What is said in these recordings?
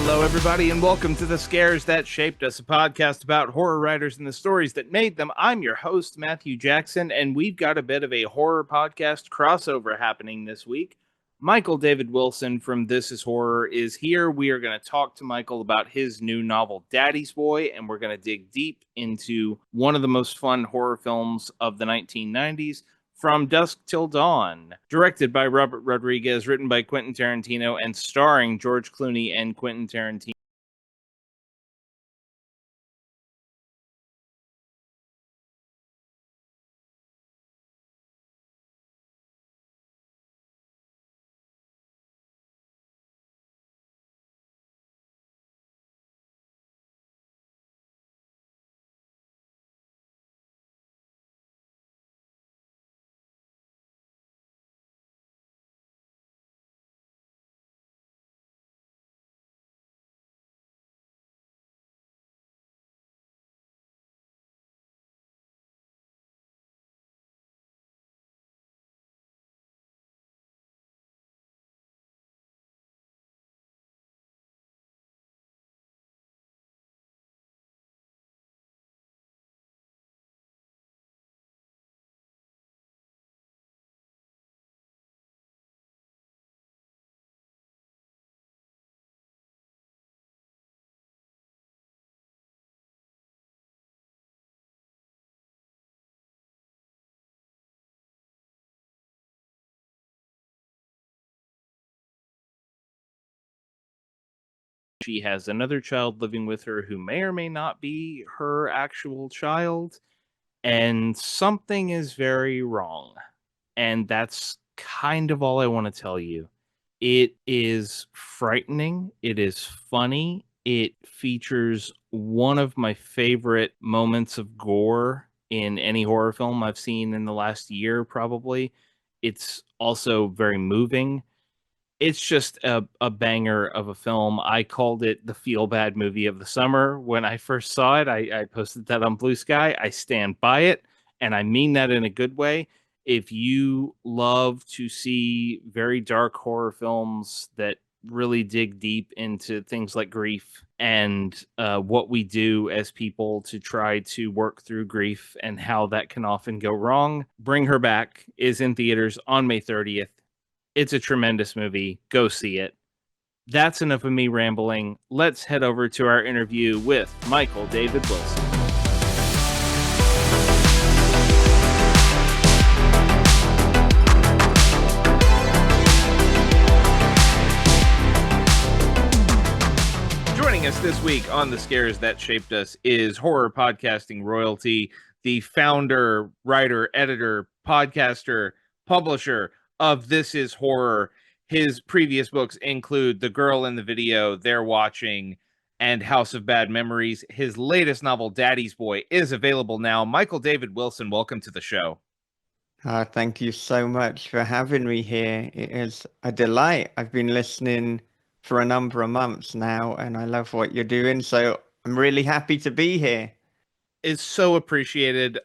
Hello, everybody, and welcome to The Scares That Shaped Us, a podcast about horror writers and the stories that made them. I'm your host, Matthew Jackson, and we've got a bit of a horror podcast crossover happening this week. Michael David Wilson from This Is Horror is here. We are going to talk to Michael about his new novel, Daddy's Boy, and we're going to dig deep into one of the most fun horror films of the 1990s, From Dusk Till Dawn, directed by Robert Rodriguez, written by Quentin Tarantino, and starring George Clooney and Quentin Tarantino. She has another child living with her who may or may not be her actual child, and something is very wrong. And that's kind of all I want to tell you. It is frightening. It is funny. It features one of my favorite moments of gore in any horror film I've seen in the last year, probably. It's also very moving. It's just a banger of a film. I called it the feel bad movie of the summer when I first saw it. I posted that on Blue Sky. I stand by it, and I mean that in a good way. If you love to see very dark horror films that really dig deep into things like grief and what we do as people to try to work through grief and how that can often go wrong, Bring Her Back is in theaters on May 30th. It's a tremendous movie. Go see it. That's enough of me rambling. Let's head over to our interview with Michael David Wilson. Joining us this week on The Scares That Shaped Us is horror podcasting royalty, the founder, writer, editor, podcaster, publisher of This Is Horror. His previous books include The Girl in the Video, They're Watching, and House of Bad Memories. His latest novel, Daddy's Boy, is available now. Michael David Wilson, welcome to the show. Thank you so much for having me here. It is a delight. I've been listening for a number of months now, and I love what you're doing. So I'm really happy to be here. It's so appreciated.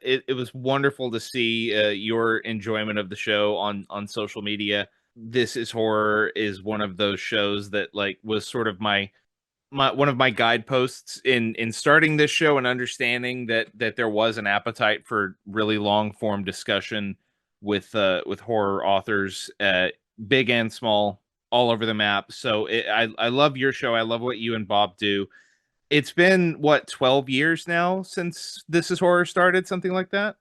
It was wonderful to see your enjoyment of the show on social media. This Is Horror is one of those shows that like was sort of my one of my guideposts in starting this show and understanding that there was an appetite for really long form discussion with horror authors, big and small, all over the map. So I love your show. I love what you and Bob do. It's been, what, 12 years now since This Is Horror started, something like that?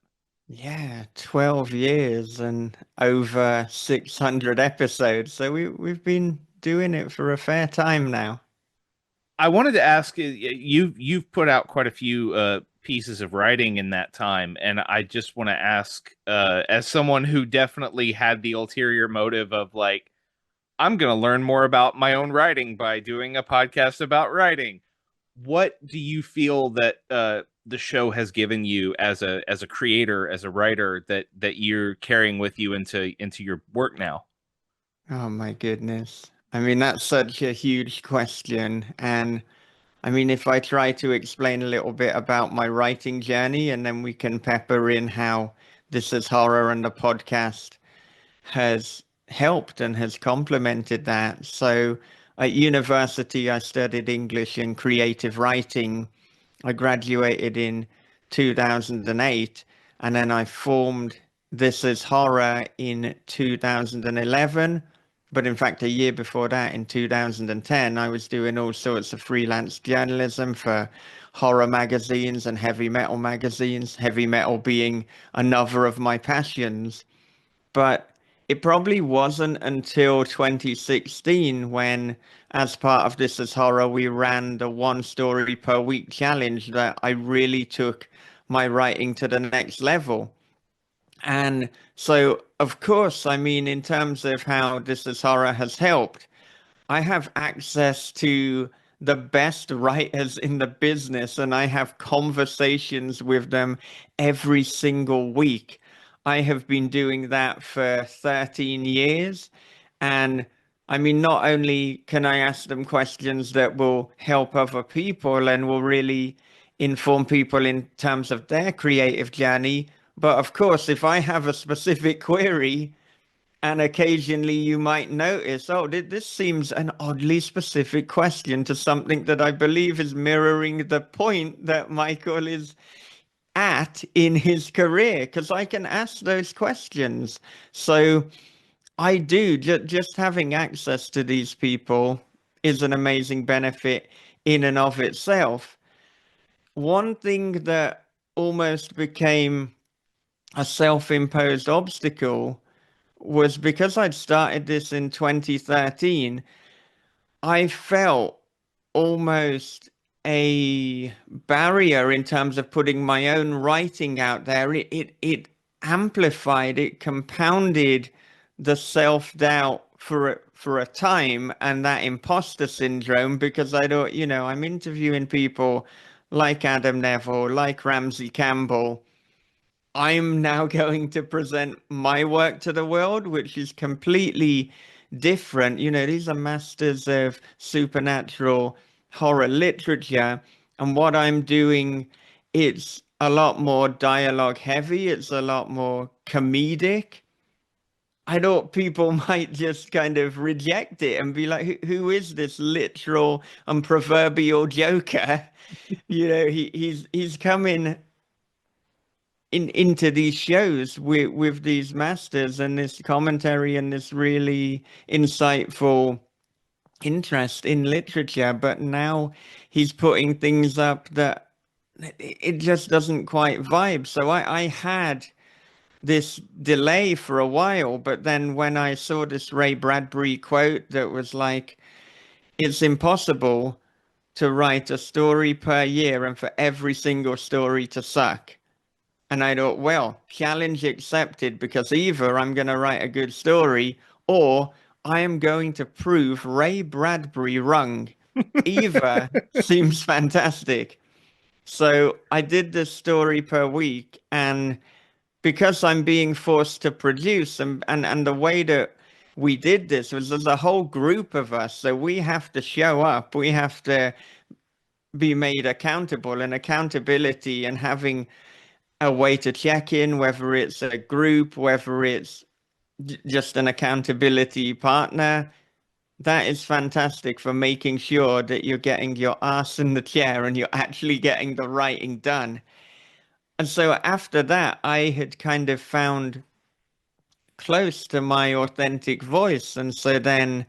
Yeah, 12 years and over 600 episodes. So we've been doing it for a fair time now. I wanted to ask you, you've put out quite a few pieces of writing in that time, and I just want to ask, as someone who definitely had the ulterior motive of like, I'm going to learn more about my own writing by doing a podcast about writing. What do you feel that the show has given you as a creator, as a writer, that you're carrying with you into your work now? Oh my goodness. I mean, that's such a huge question. And I mean, if I try to explain a little bit about my writing journey, and then we can pepper in how This Is Horror and the podcast has helped and has complemented that. So at university, I studied English and creative writing. I graduated in 2008, and then I formed This Is Horror in 2011. But in fact, a year before that, in 2010, I was doing all sorts of freelance journalism for horror magazines and heavy metal magazines, heavy metal being another of my passions. But it probably wasn't until 2016 when, as part of This Is Horror, we ran the one story per week challenge that I really took my writing to the next level. And so, of course, I mean, in terms of how This Is Horror has helped, I have access to the best writers in the business, and I have conversations with them every single week. I have been doing that for 13 years. And I mean, not only can I ask them questions that will help other people and will really inform people in terms of their creative journey, but of course, if I have a specific query, and occasionally you might notice, oh, this seems an oddly specific question to something that I believe is mirroring the point that Michael is at in his career, because I can ask those questions. So I do, just having access to these people is an amazing benefit in and of itself. One thing that almost became a self-imposed obstacle was because I'd started this in 2013. I felt almost a barrier in terms of putting my own writing out there. It amplified, it compounded the self-doubt for a time and that imposter syndrome, because I thought, I'm interviewing people like Adam Neville, like Ramsey Campbell. I'm now going to present my work to the world, which is completely different. These are masters of supernatural horror literature. And what I'm doing, it's a lot more dialogue heavy, it's a lot more comedic. I thought people might just kind of reject it and be like, who is this literal and proverbial joker? He's coming into these shows with these masters and this commentary and this really insightful interest in literature, but now he's putting things up that it just doesn't quite vibe. So I had this delay for a while, but then when I saw this Ray Bradbury quote that was like, it's impossible to write a story per year and for every single story to suck. And I thought, well, challenge accepted, because either I'm going to write a good story or I am going to prove Ray Bradbury wrong. Either seems fantastic. So I did this story per week. And because I'm being forced to produce, and the way that we did this was there's a whole group of us. So we have to show up. We have to be made accountable, and accountability and having a way to check in, whether it's a group, whether it's just an accountability partner. That is fantastic for making sure that you're getting your ass in the chair and you're actually getting the writing done. And so after that, I had kind of found close to my authentic voice. And so then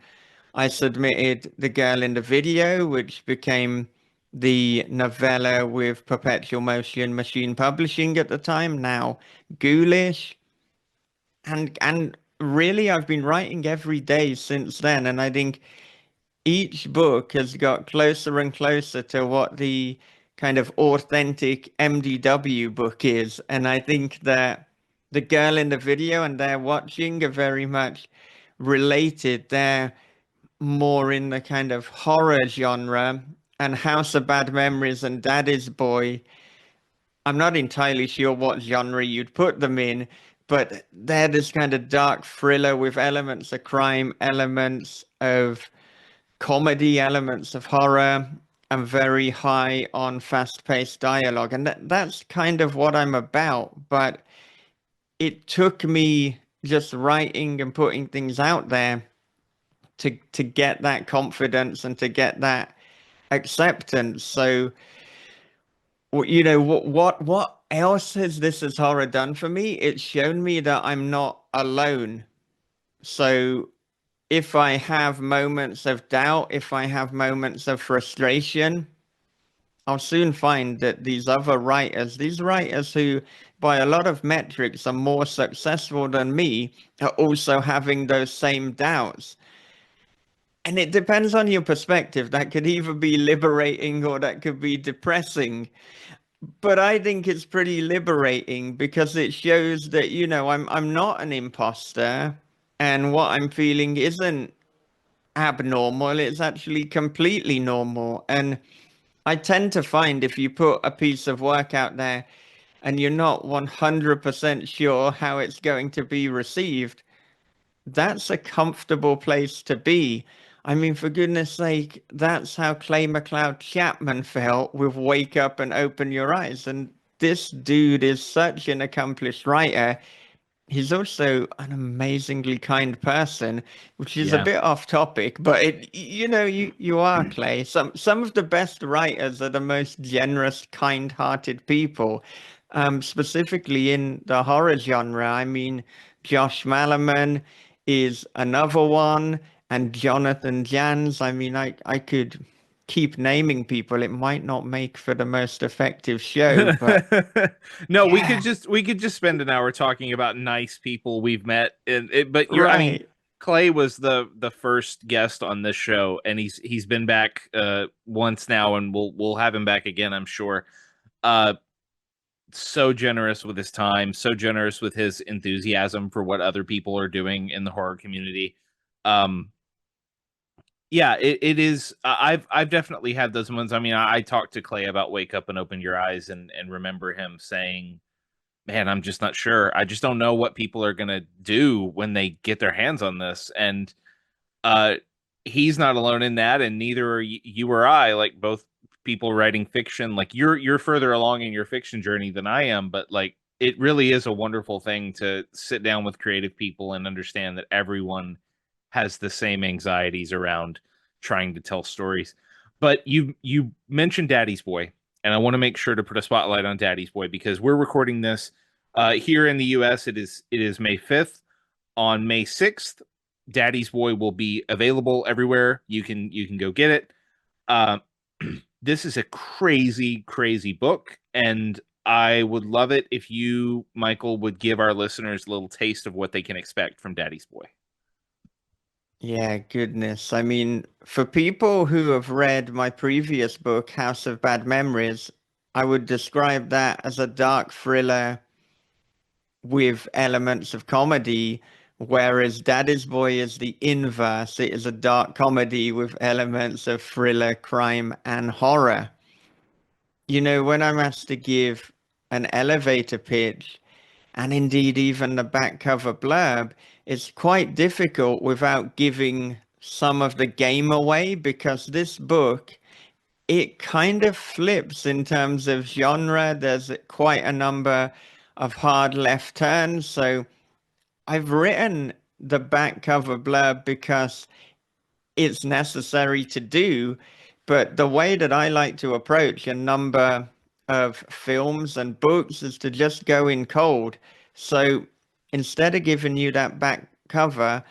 I submitted The Girl in the Video, which became the novella with Perpetual Motion Machine Publishing at the time, now Ghoulish. And really, I've been writing every day since then. And I think each book has got closer and closer to what the kind of authentic MDW book is. And I think that The Girl in the Video and They're Watching are very much related. They're more in the kind of horror genre, and House of Bad Memories and Daddy's Boy, I'm not entirely sure what genre you'd put them in, but they're this kind of dark thriller with elements of crime, elements of comedy, elements of horror, and very high on fast-paced dialogue. And that's kind of what I'm about. But it took me just writing and putting things out there to get that confidence and to get that acceptance. So, you know, what else has this as horror done for me? It's shown me that I'm not alone. So if I have moments of doubt, if I have moments of frustration, I'll soon find that these writers who, by a lot of metrics, are more successful than me, are also having those same doubts. And it depends on your perspective. That could either be liberating or that could be depressing. But I think it's pretty liberating because it shows that, you know, I'm not an imposter and what I'm feeling isn't abnormal. It's actually completely normal. And I tend to find if you put a piece of work out there and you're not 100% sure how it's going to be received, that's a comfortable place to be. I mean, for goodness sake, that's how Clay McLeod Chapman felt with Wake Up and Open Your Eyes. And this dude is such an accomplished writer. He's also an amazingly kind person, which is a Yeah. bit off topic, but you know, you are, Clay. Some of the best writers are the most generous, kind-hearted people. Specifically in the horror genre. I mean, Josh Malaman is another one, and Jonathan Jans. I mean, I could keep naming people. It might not make for the most effective show, but No, yeah, we could just spend an hour talking about nice people we've met, but you're I mean, right. Clay was the first guest on this show, and he's been back once now, and we'll have him back again, I'm sure. Uh, so generous with his time, so generous with his enthusiasm for what other people are doing in the horror community. Um, yeah, it is. I've definitely had those moments. I mean, I talked to Clay about Wake Up and Open Your Eyes, and remember him saying, "Man, I'm just not sure. I just don't know what people are gonna do when they get their hands on this." And uh, he's not alone in that, and neither are you or I. Like both people writing fiction, like you're further along in your fiction journey than I am, but like it really is a wonderful thing to sit down with creative people and understand that everyone has the same anxieties around trying to tell stories. But you mentioned Daddy's Boy, and I want to make sure to put a spotlight on Daddy's Boy because we're recording this here in the U.S. It is May 5th. On May 6th, Daddy's Boy will be available everywhere. You can go get it. Uh, this is a crazy, crazy book, and I would love it if you, Michael, would give our listeners a little taste of what they can expect from Daddy's Boy. Yeah, goodness. I mean, for people who have read my previous book, House of Bad Memories, I would describe that as a dark thriller with elements of comedy, whereas Daddy's Boy is the inverse. It is a dark comedy with elements of thriller, crime, and horror. You know, when I'm asked to give an elevator pitch, and indeed even the back cover blurb, it's quite difficult without giving some of the game away because this book, it kind of flips in terms of genre. There's quite a number of hard left turns. So I've written the back cover blurb because it's necessary to do. But the way that I like to approach a number of films and books is to just go in cold. So instead of giving you that back cover,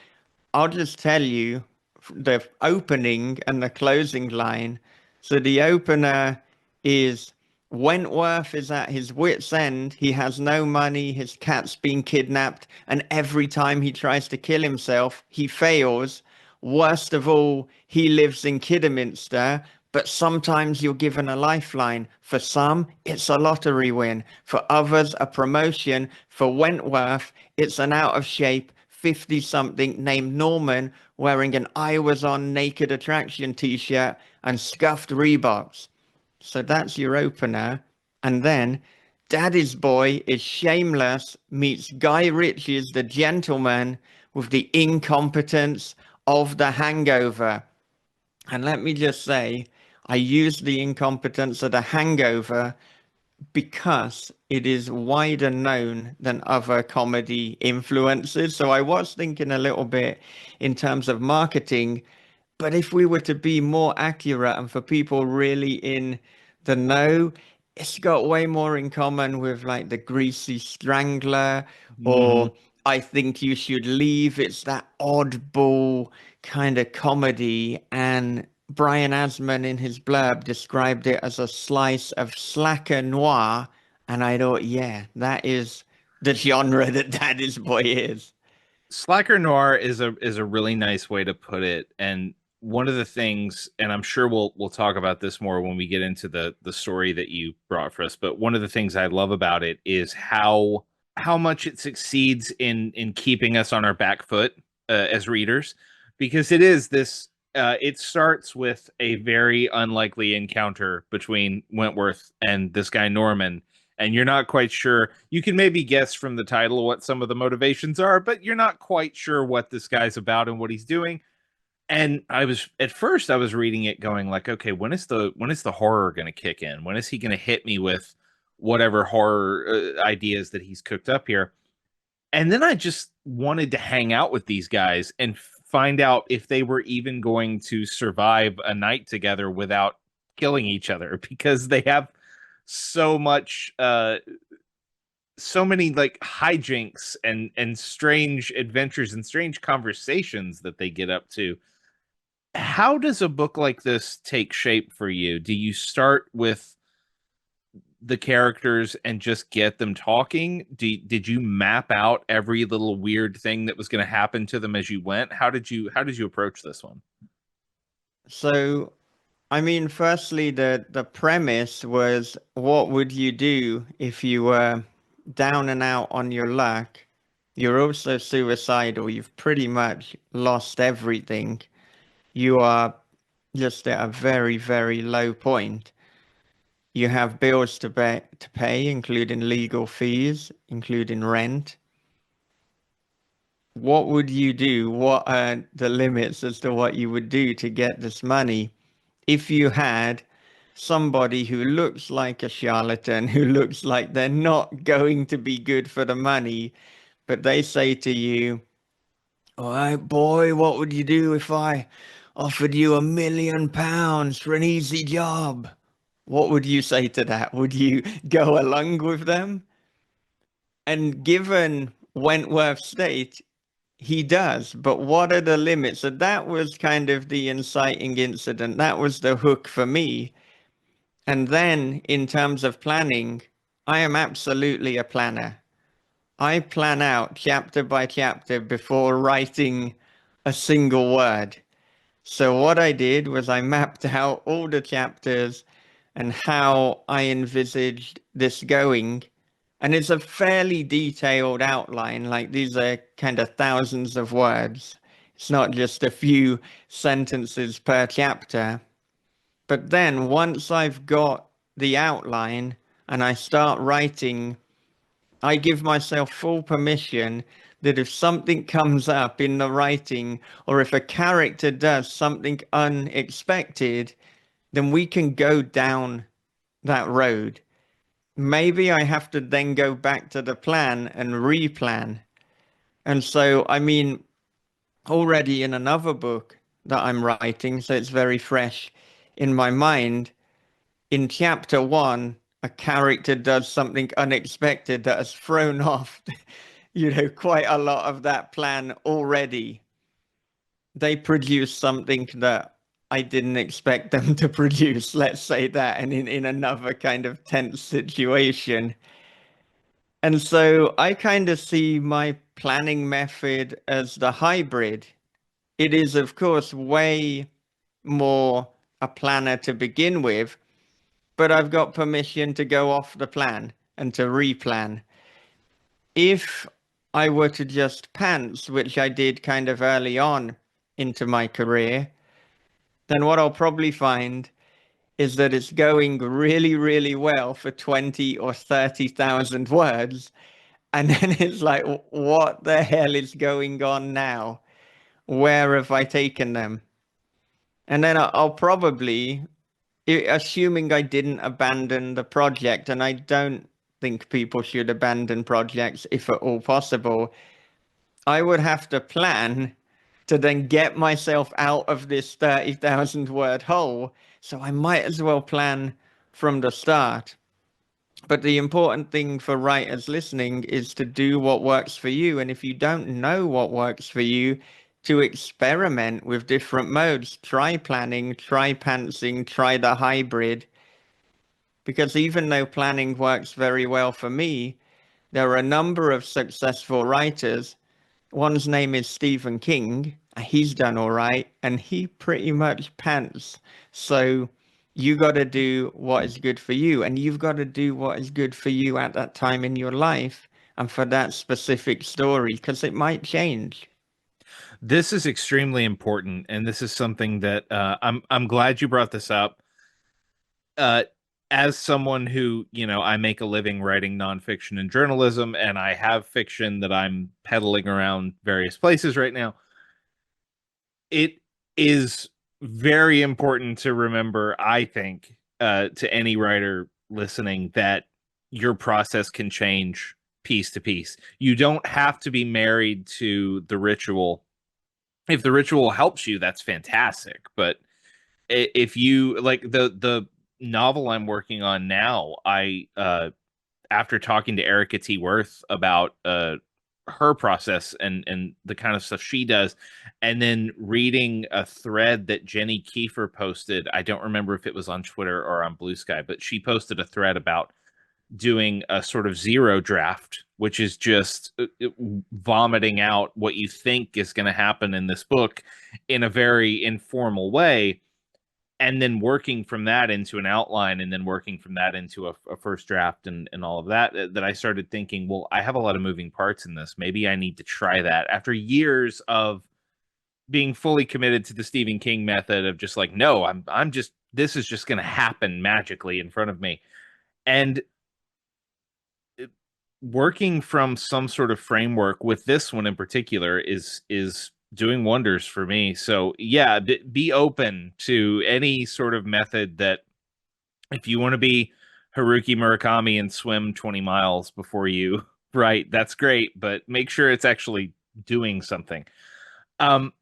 I'll just tell you the opening and the closing line. So the opener is Wentworth is at his wit's end. He has no money. His cat's been kidnapped. And every time he tries to kill himself, he fails. Worst of all, he lives in Kidderminster. But sometimes you're given a lifeline. For some, it's a lottery win. For others, a promotion. For Wentworth, it's an out of shape 50 something named Norman wearing an I Was On Naked Attraction t shirt and scuffed Reeboks. So that's your opener. And then Daddy's Boy is shameless meets Guy Ritchie's The Gentleman with the incompetence of The Hangover. And let me just say, I use the incompetence of The Hangover because it is wider known than other comedy influences. So I was thinking a little bit in terms of marketing, but if we were to be more accurate and for people really in the know, it's got way more in common with like the Greasy Strangler Hmm. or I Think You Should Leave. It's that oddball kind of comedy. And Brian Asman in his blurb described it as a slice of slacker noir. And I thought, yeah, that is the genre that Daddy's Boy is. Slacker noir is a really nice way to put it, and one of the things, and I'm sure we'll talk about this more when we get into the story that you brought for us, but one of the things I love about it is how much it succeeds in keeping us on our back foot as readers, because it is this. It starts with a very unlikely encounter between Wentworth and this guy Norman, and you're not quite sure. You can maybe guess from the title what some of the motivations are, but you're not quite sure what this guy's about and what he's doing. And I was at first I was reading it going like, okay, when is the horror going to kick in? When is he going to hit me with whatever horror ideas that he's cooked up here? And then I just wanted to hang out with these guys and find out if they were even going to survive a night together without killing each other because they have so much so many like hijinks and strange adventures and strange conversations that they get up to. How does a book like this take shape for you? Do you start with the characters and just get them talking? Did you map out every little weird thing that was going to happen to them as you went? How did you approach this one? So I mean, firstly, the premise was what would you do if you were down and out on your luck? You're also suicidal. You've pretty much lost everything. You are just at a very, very low point. You have bills to pay, including legal fees, including rent. What would you do? What are the limits as to what you would do to get this money? If you had somebody who looks like a charlatan, who looks like they're not going to be good for the money, but they say to you, all right, boy, what would you do if I offered you £1 million for an easy job? What would you say to that? Would you go along with them? And given Wentworth State, he does, but what are the limits? And that was kind of the inciting incident. That was the hook for me. And then in terms of planning, I am absolutely a planner. I plan out chapter by chapter before writing a single word. So what I did was I mapped out all the chapters and how I envisaged this going. And it's a fairly detailed outline, like these are kind of thousands of words. It's not just a few sentences per chapter. But then once I've got the outline and I start writing, I give myself full permission that if something comes up in the writing or if a character does something unexpected, then we can go down that road. Maybe I have to then go back to the plan and replan. And so, I mean, already in another book that I'm writing, so it's very fresh in my mind, in chapter one, a character does something unexpected that has thrown off, quite a lot of that plan already. They produce something that I didn't expect them to produce, let's say that, and in another kind of tense situation. And so I kind of see my planning method as the hybrid. It is, of course, way more a planner to begin with, but I've got permission to go off the plan and to replan. If I were to just pants, which I did kind of early on into my career, then what I'll probably find is that it's going really, really well for 20 or 30,000 words. And then it's like, what the hell is going on now? Where have I taken them? And then I'll probably assuming I didn't abandon the project, and I don't think people should abandon projects if at all possible, I would have to plan to then get myself out of this 30,000 word hole. So I might as well plan from the start. But the important thing for writers listening is to do what works for you. And if you don't know what works for you, to experiment with different modes. Try planning, try pantsing, try the hybrid. Because even though planning works very well for me, there are a number of successful writers. One's name is Stephen King. He's done all right, and he pretty much pants. So you got to do what is good for you, and you've got to do what is good for you at that time in your life and for that specific story, because it might change. This is extremely important, and this is something that I'm glad you brought this up. Uh, as someone who, I make a living writing nonfiction and journalism, and I have fiction that I'm peddling around various places right now. It is very important to remember, I think, to any writer listening, that your process can change piece to piece. You don't have to be married to the ritual. If the ritual helps you, that's fantastic. But if you like the novel I'm working on now, I after talking to Erica T. Worth about her process and the kind of stuff she does, and then reading a thread that Jenny Kiefer posted. I don't remember if it was on Twitter or on Blue Sky, but she posted a thread about doing a sort of zero draft, which is just vomiting out what you think is going to happen in this book in a very informal way, and then working from that into an outline, and then working from that into a first draft, and all of that. That I started thinking, well, I have a lot of moving parts in this. Maybe I need to try that after years of being fully committed to the Stephen King method of just like, no, I'm just, this is just going to happen magically in front of me. And working from some sort of framework with this one in particular is doing wonders for me. So yeah, be open to any sort of method that, if you want to be Haruki Murakami and swim 20 miles before you write, that's great, but make sure it's actually doing something. Um,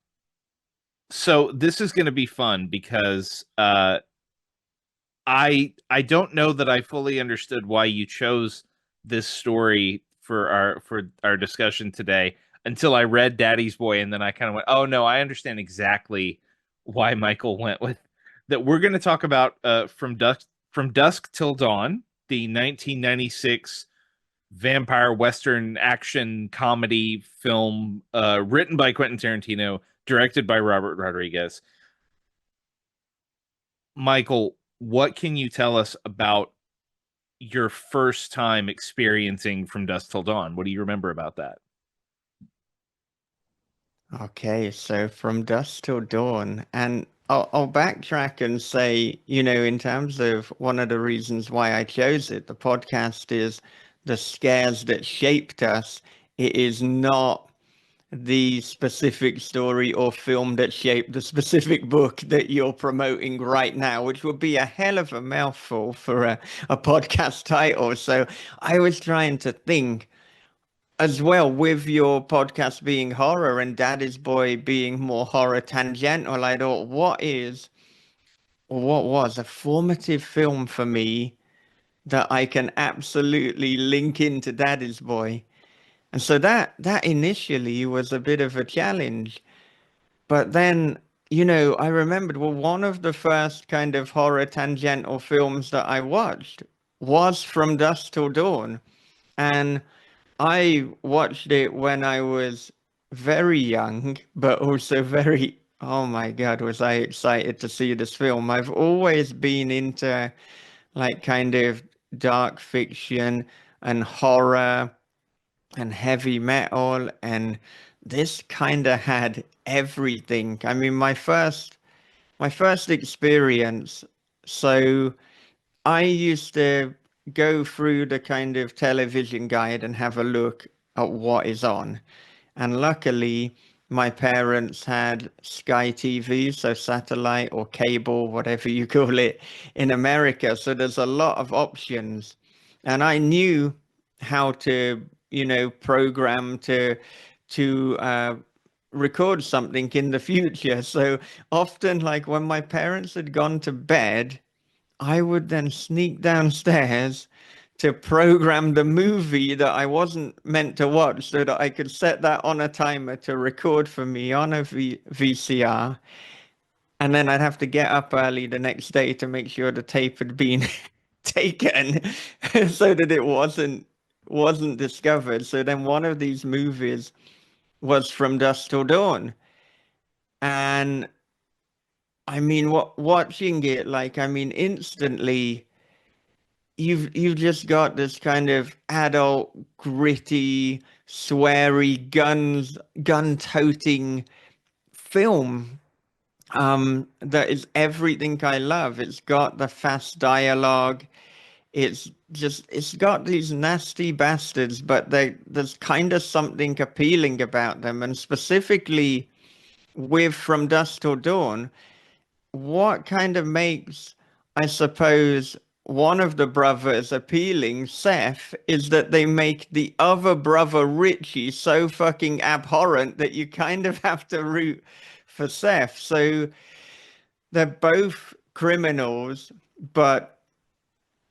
so this is going to be fun because I don't know that I fully understood why you chose this story for our discussion today until I read Daddy's Boy, and then I kind of went, oh no, I understand exactly why Michael went with that. We're going to talk about from Dusk Till Dawn, the 1996 vampire western action comedy film, written by Quentin Tarantino, directed by Robert Rodriguez. Michael, what can you tell us about your first time experiencing From Dusk Till Dawn? What do you remember about that? Okay, so from dusk till dawn, and I'll backtrack and say, in terms of one of the reasons why I chose it, the podcast is the scares that shaped us. It is not the specific story or film that shaped the specific book that you're promoting right now, which would be a hell of a mouthful for a podcast title. So I was trying to think as well, with your podcast being horror and Daddy's Boy being more horror tangential. I thought, what was a formative film for me that I can absolutely link into Daddy's Boy? And so that initially was a bit of a challenge. But then, I remembered, well, one of the first kind of horror tangential films that I watched was From Dusk Till Dawn. And I watched it when I was very young, but also very, oh my God, was I excited to see this film. I've always been into like kind of dark fiction and horror and heavy metal, and this kind of had everything. I mean, my first experience, so I used to go through the kind of television guide and have a look at what is on. And luckily, my parents had Sky TV, so satellite or cable, whatever you call it, in America. So there's a lot of options. And I knew how to, program to record something in the future. So often, like when my parents had gone to bed, I would then sneak downstairs to program the movie that I wasn't meant to watch so that I could set that on a timer to record for me on a VCR. And then I'd have to get up early the next day to make sure the tape had been taken so that it wasn't discovered. So then one of these movies was From Dusk Till Dawn. And I mean, watching it, like, I mean, instantly you've just got this kind of adult, gritty, sweary, gun-toting film that is everything I love. It's got the fast dialogue. It's got these nasty bastards, but there's kind of something appealing about them, and specifically with From Dusk Till Dawn, what kind of makes, I suppose, one of the brothers appealing, Seth, is that they make the other brother, Richie, so fucking abhorrent that you kind of have to root for Seth. So they're both criminals, but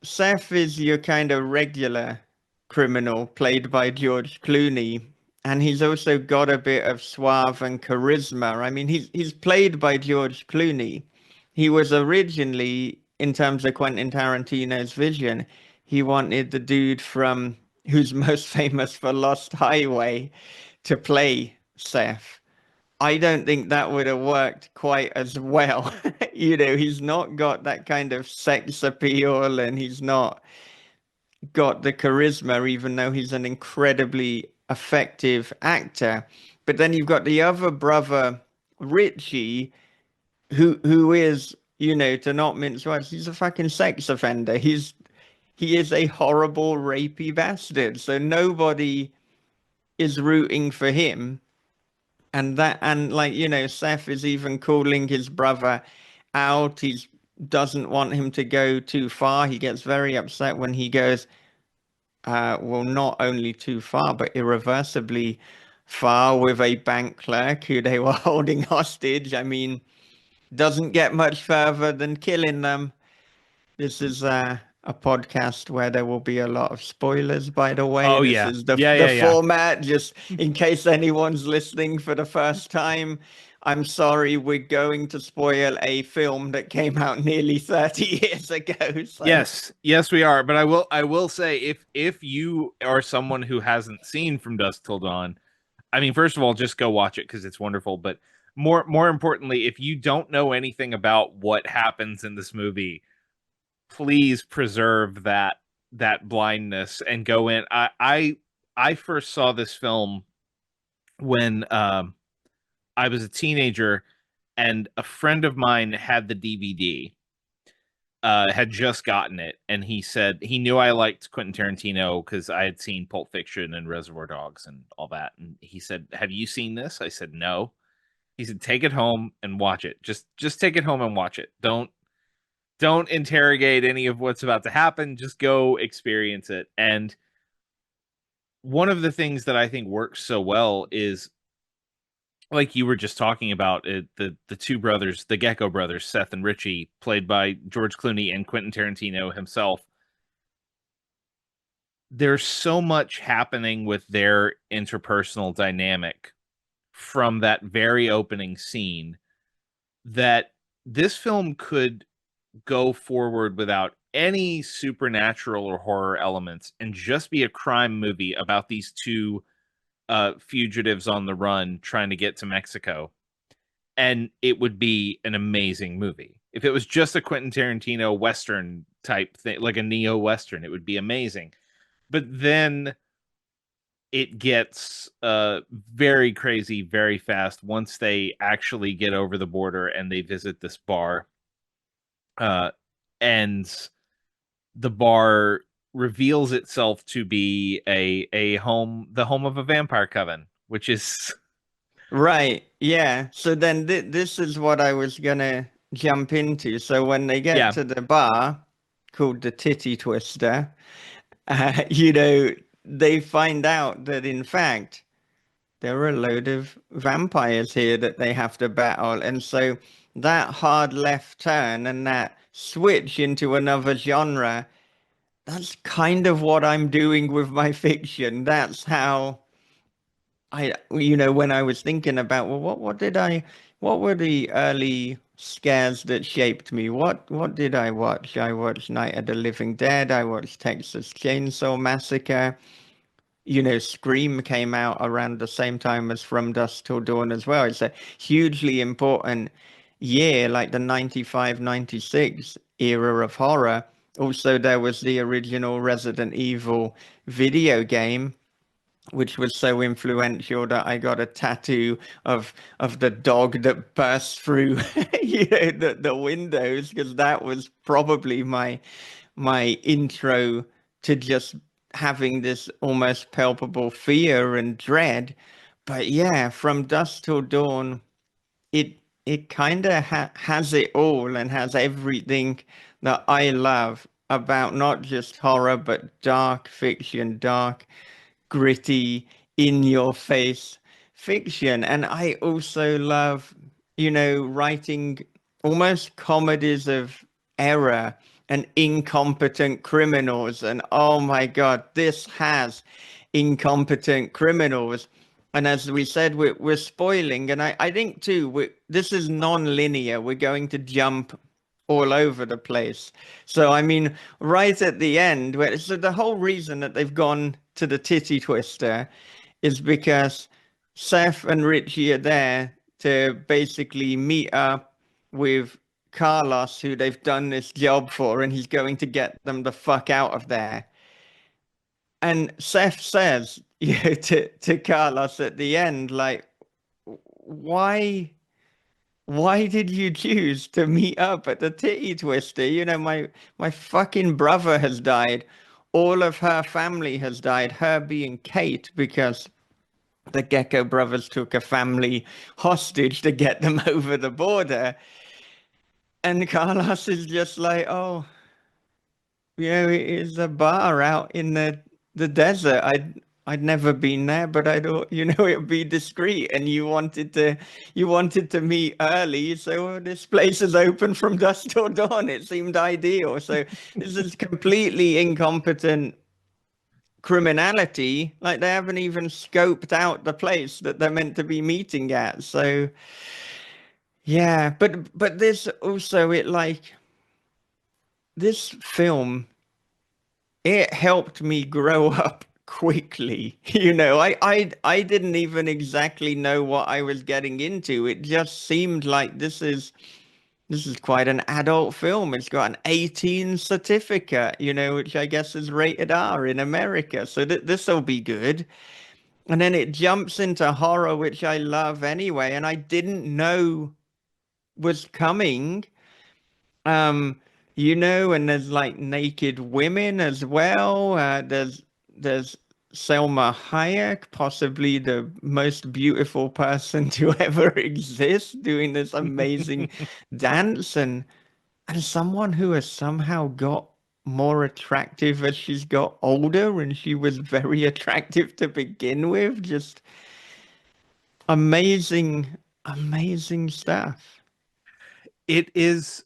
Seth is your kind of regular criminal, played by George Clooney. And he's also got a bit of suave and charisma. I mean, he's played by George Clooney. He was originally, in terms of Quentin Tarantino's vision, he wanted the dude from who's most famous for Lost Highway to play Seth. I don't think that would have worked quite as well. He's not got that kind of sex appeal and he's not got the charisma, even though he's an incredibly effective actor. But then you've got the other brother, Richie, who is, to not mince words, he's a fucking sex offender. He is a horrible, rapey bastard. So nobody is rooting for him. And like, Seth is even calling his brother out. He doesn't want him to go too far. He gets very upset when he goes, well, not only too far, but irreversibly far with a bank clerk who they were holding hostage. I mean, doesn't get much further than killing them. This is a podcast where there will be a lot of spoilers, by the way. Oh This yeah. is the Yeah, the yeah, yeah. format, just in case anyone's listening for the first time. I'm sorry, we're going to spoil a film that came out nearly 30 years ago. So, Yes, yes, we are. But I will say if you are someone who hasn't seen From Dusk Till Dawn, I mean, first of all, just go watch it because it's wonderful. But more importantly, if you don't know anything about what happens in this movie, please preserve that blindness and go in. I first saw this film when I was a teenager, and a friend of mine had the DVD. Had just gotten it, and he said he knew I liked Quentin Tarantino because I had seen Pulp Fiction and Reservoir Dogs and all that. And he said, "Have you seen this?" I said, "No." He said, "Take it home and watch it. Just take it home and watch it. Don't interrogate any of what's about to happen. Just go experience it." And one of the things that I think works so well is, like you were just talking about, the two brothers, the Gecko brothers, Seth and Richie, played by George Clooney and Quentin Tarantino himself. There's so much happening with their interpersonal dynamic from that very opening scene that this film could go forward without any supernatural or horror elements and just be a crime movie about these two fugitives on the run trying to get to Mexico. And it would be an amazing movie. If it was just a Quentin Tarantino Western type thing, like a neo Western, it would be amazing. But then it gets very crazy very fast once they actually get over the border and they visit this bar. And the bar reveals itself to be a home, the home of a vampire coven, which is Right. Yeah. So then this is what I was gonna jump into. So when they get Yeah, to the bar called the Titty Twister, you know, they find out that in fact there are a load of vampires here that they have to battle. And so that hard left turn and that switch into another genre, that's kind of what I'm doing with my fiction. That's how when I was thinking about, well, what were the early scares that shaped me? What did I watch? I watched Night of the Living Dead. I watched Texas Chainsaw Massacre. Scream came out around the same time as From Dusk Till Dawn as well. It's a hugely important year, like the 95, 96 era of horror. Also, there was the original Resident Evil video game, which was so influential that I got a tattoo of the dog that burst through the windows, because that was probably my intro to just having this almost palpable fear and dread. But yeah, From Dusk Till Dawn, it kind of has it all and has everything that I love about not just horror but dark fiction, dark, gritty, in your face fiction. And I also love, writing almost comedies of error and incompetent criminals. And oh my God, this has incompetent criminals. And as we said, we're spoiling. And I think too, this is non-linear. We're going to jump all over the place. So, I mean, right at the end, so the whole reason that they've gone to the titty twister is because Seth and Richie are there to basically meet up with Carlos, who they've done this job for, and he's going to get them the fuck out of there. And Seth says, to Carlos at the end, like, why why did you choose to meet up at the titty twister? My fucking brother has died. All of her family has died. Her being Kate, because the Gecko brothers took a family hostage to get them over the border. And Carlos is just like, oh, it is a bar out in the desert. I'd never been there, but I thought, it'd be discreet. And you wanted to meet early, so this place is open from dusk till dawn. It seemed ideal. So this is completely incompetent criminality. Like, they haven't even scoped out the place that they're meant to be meeting at. So yeah, but this also, this film, it helped me grow up quickly. I didn't even exactly know what I was getting into. It just seemed like this is quite an adult film. It's got an 18 certificate, which I guess is rated R in America. So this'll be good. And then it jumps into horror, which I love anyway, and I didn't know was coming. Um, and there's like naked women as well. There's Selma Hayek, possibly the most beautiful person to ever exist, doing this amazing dance, and someone who has somehow got more attractive as she's got older, and she was very attractive to begin with. Just amazing, amazing stuff. it is.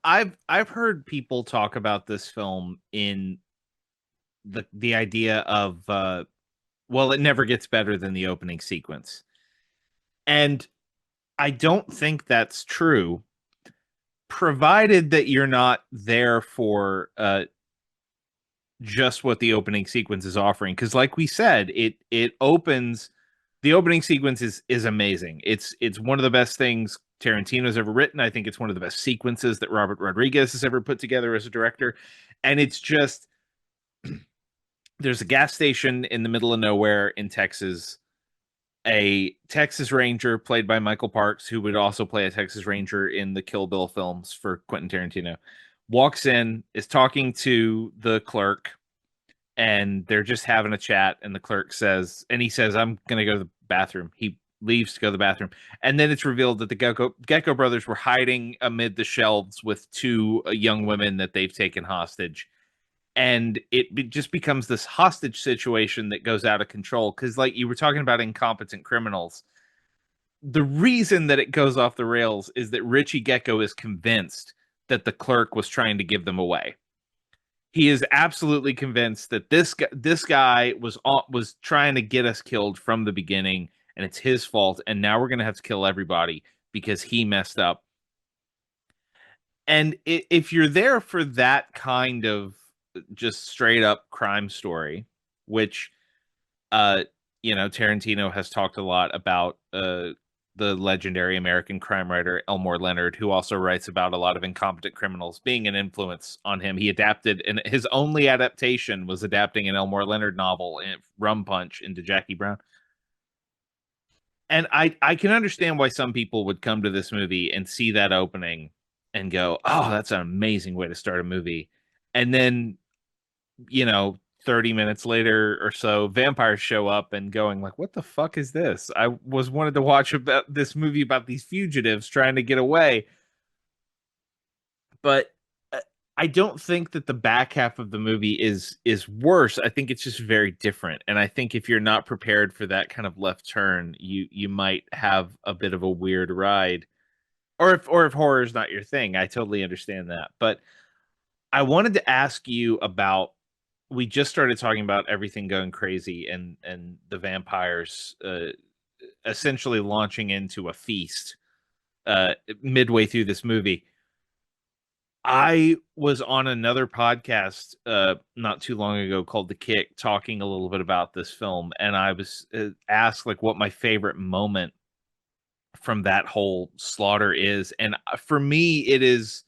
I've heard people talk about this film in the idea of well, it never gets better than the opening sequence, and I don't think that's true, provided that you're not there for just what the opening sequence is offering. Because, like we said, it opens. The opening sequence is amazing. It's one of the best things Tarantino's ever written. I think it's one of the best sequences that Robert Rodriguez has ever put together as a director. And it's just, there's a gas station in the middle of nowhere in Texas. A Texas Ranger played by Michael Parks, who would also play a Texas Ranger in the Kill Bill films for Quentin Tarantino, walks in, is talking to the clerk, and they're just having a chat. And the clerk says, and he says, I'm going to go to the bathroom. He leaves to go to the bathroom, and then it's revealed that the Gecko brothers were hiding amid the shelves with two young women that they've taken hostage, and just becomes this hostage situation that goes out of control. Because, like you were talking about, incompetent criminals. The reason that it goes off the rails is that Richie Gecko is convinced that the clerk was trying to give them away. He is absolutely convinced that this guy was trying to get us killed from the beginning, and it's his fault. And now we're gonna have to kill everybody because he messed up. And if you're there for that kind of just straight up crime story, which uh Tarantino has talked a lot about the legendary American crime writer Elmore Leonard, who also writes about a lot of incompetent criminals being an influence on him. He adapted, and his only adaptation was adapting an Elmore Leonard novel, Rum Punch, into Jackie Brown. And I can understand why some people would come to this movie and see that opening and go, "Oh, that's an amazing way to start a movie," and then 30 minutes later or so, vampires show up and going like, what the fuck is this? I was wanted to watch about this movie about these fugitives trying to get away. But I don't think that the back half of the movie is worse. I think it's just very different. And I think if you're not prepared for that kind of left turn, you might have a bit of a weird ride. Or if horror is not your thing, I totally understand that. But I wanted to ask you about, we just started talking about everything going crazy and the vampires essentially launching into a feast midway through this movie. I was on another podcast not too long ago called The Kick, talking a little bit about this film, and I was asked like what my favorite moment from that whole slaughter is, and for me it is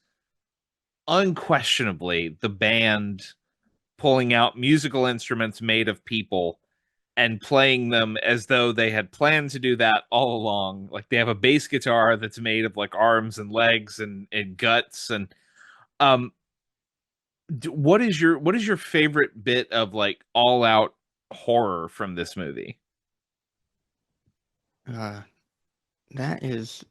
unquestionably the band pulling out musical instruments made of people and playing them as though they had planned to do that all along. Like they have a bass guitar that's made of like arms and legs and guts. And um what is your favorite bit of like all out horror from this movie? Uh, that is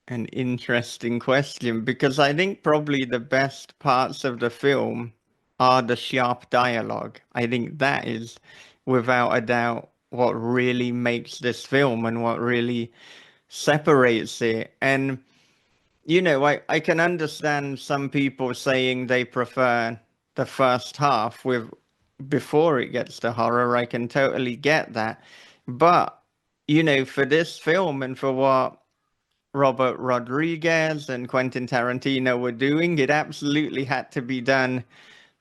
an interesting question because I think probably the best parts of the film are the sharp dialogue. I think that is, without a doubt, what really makes this film and what really separates it. And, I can understand some people saying they prefer the first half with before it gets to horror. I can totally get that. But, for this film and for what Robert Rodriguez and Quentin Tarantino were doing, it absolutely had to be done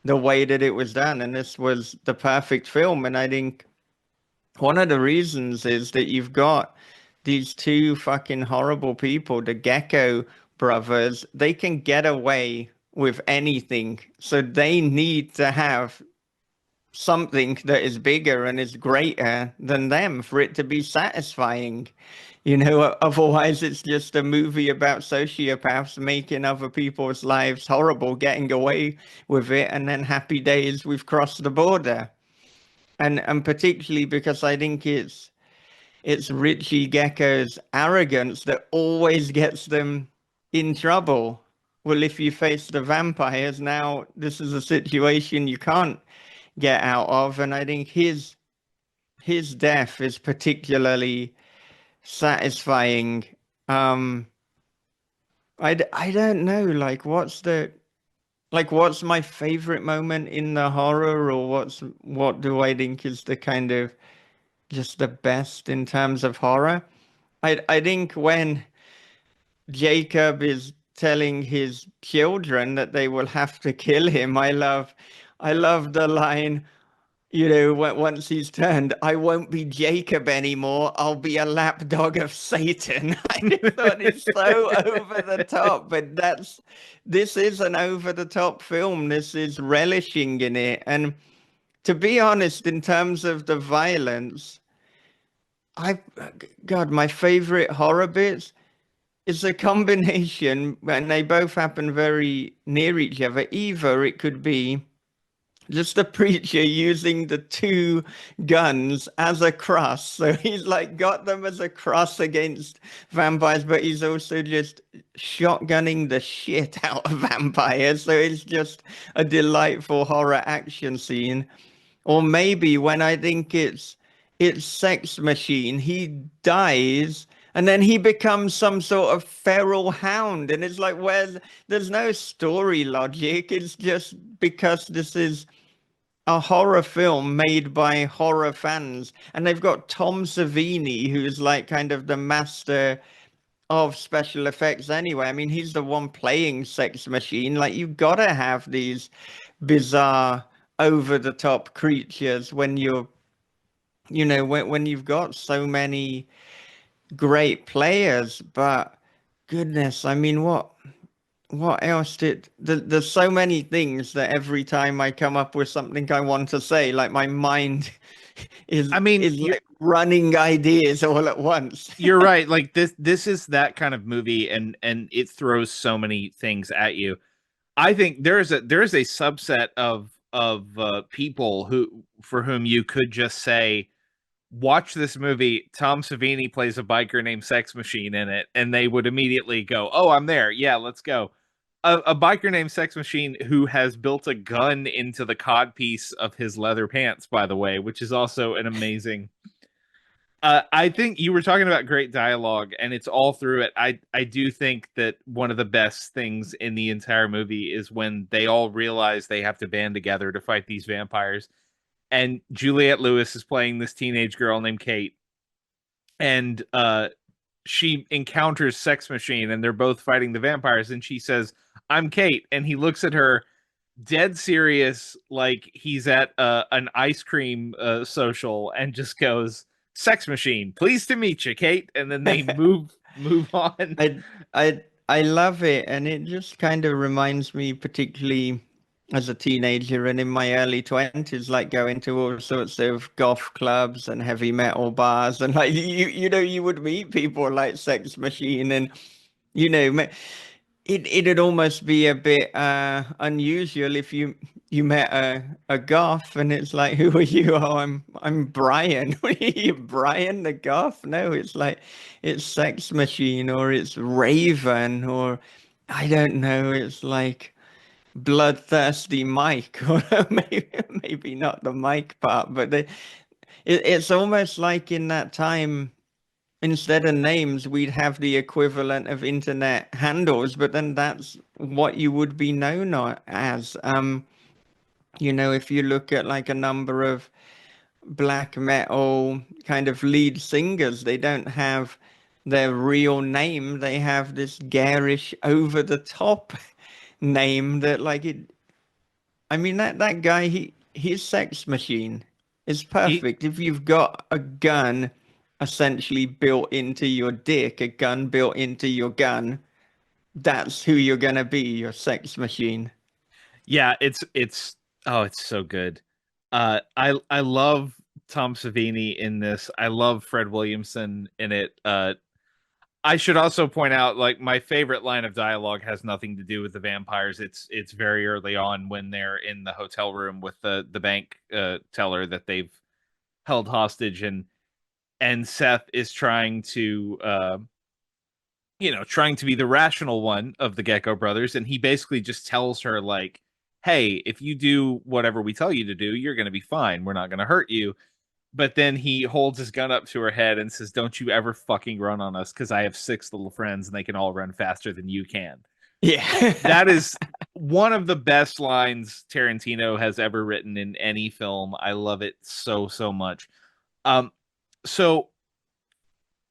the way that it was done. And this was the perfect film. And I think one of the reasons is that you've got these two fucking horrible people, the Gecko brothers. They can get away with anything. So they need to have something that is bigger and is greater than them for it to be satisfying. Otherwise it's just a movie about sociopaths making other people's lives horrible, getting away with it, and then happy days, we've crossed the border. And particularly because I think it's Richie Gecko's arrogance that always gets them in trouble. Well, if you face the vampires now, this is a situation you can't get out of, and I think his death is particularly satisfying. um I don't know, like what's my favorite moment in the horror, or what do I think is the kind of just the best in terms of horror. I think when Jacob is telling his children that they will have to kill him, I love the line, once he's turned, I won't be Jacob anymore. I'll be a lapdog of Satan. I just thought it's so over the top, but this is an over the top film. This is relishing in it. And to be honest, in terms of the violence, I, God, my favorite horror bits is a combination, and they both happen very near each other. Either it could be just a preacher using the two guns as a cross. So he's like got them as a cross against vampires, but he's also just shotgunning the shit out of vampires. So it's just a delightful horror action scene. Or maybe when I think it's Sex Machine, he dies and then he becomes some sort of feral hound. And it's like, where there's no story logic. It's just because this is a horror film made by horror fans. And they've got Tom Savini, who's like kind of the master of special effects anyway. I mean, he's the one playing Sex Machine. Like, you've got to have these bizarre, over the top creatures when when you've got so many great players. But goodness, I mean, what else there's so many things that every time I come up with something I want to say, like my mind is I mean, is like running ideas all at once. you're right. Like this is that kind of movie, and it throws so many things at you. I think there's a subset of people who for whom you could just say, watch this movie. Tom Savini plays a biker named Sex Machine in it, and they would immediately go, "Oh, I'm there. Yeah, let's go." A biker named Sex Machine who has built a gun into the codpiece of his leather pants, by the way, which is also an amazing. I think you were talking about great dialogue, and it's all through it. I do think that one of the best things in the entire movie is when they all realize they have to band together to fight these vampires. And Juliette Lewis is playing this teenage girl named Kate, and she encounters Sex Machine, and they're both fighting the vampires. And she says, "I'm Kate," and he looks at her dead serious, like he's at an ice cream social, and just goes, "Sex Machine, pleased to meet you, Kate." And then they move on. I I love it, and it just kind of reminds me, particularly as a teenager and in my early 20s, like going to all sorts of goth clubs and heavy metal bars, and like you would meet people like Sex Machine, and you know, it'd almost be a bit unusual if you met a goth and it's like, who are you? Oh, I'm Brian. What are you, Brian the goth? No, it's like it's Sex Machine or it's Raven or I don't know. It's like Bloodthirsty Mike or maybe not the Mike part, but it's almost like in that time instead of names, we'd have the equivalent of internet handles, but then that's what you would be known as. If you look at like a number of black metal kind of lead singers, they don't have their real name. They have this garish, over the top name that like it. I mean that guy, his Sex Machine is He, perfect. If you've got a gun essentially built into your dick, a gun built into your gun, that's who you're gonna be, your Sex Machine. yeah, it's oh, it's so good. I love Tom Savini in this. I love Fred Williamson in it. I should also point out, like, my favorite line of dialogue has nothing to do with the vampires. It's very early on when they're in the hotel room with the bank teller that they've held hostage, and Seth is trying to trying to be the rational one of the Gecko brothers, and he basically just tells her, like, "Hey, if you do whatever we tell you to do, you're going to be fine. We're not going to hurt you." But then he holds his gun up to her head and says, "Don't you ever fucking run on us, because I have six little friends and they can all run faster than you can." Yeah. That is one of the best lines Tarantino has ever written in any film. I love it so, so much. Um, so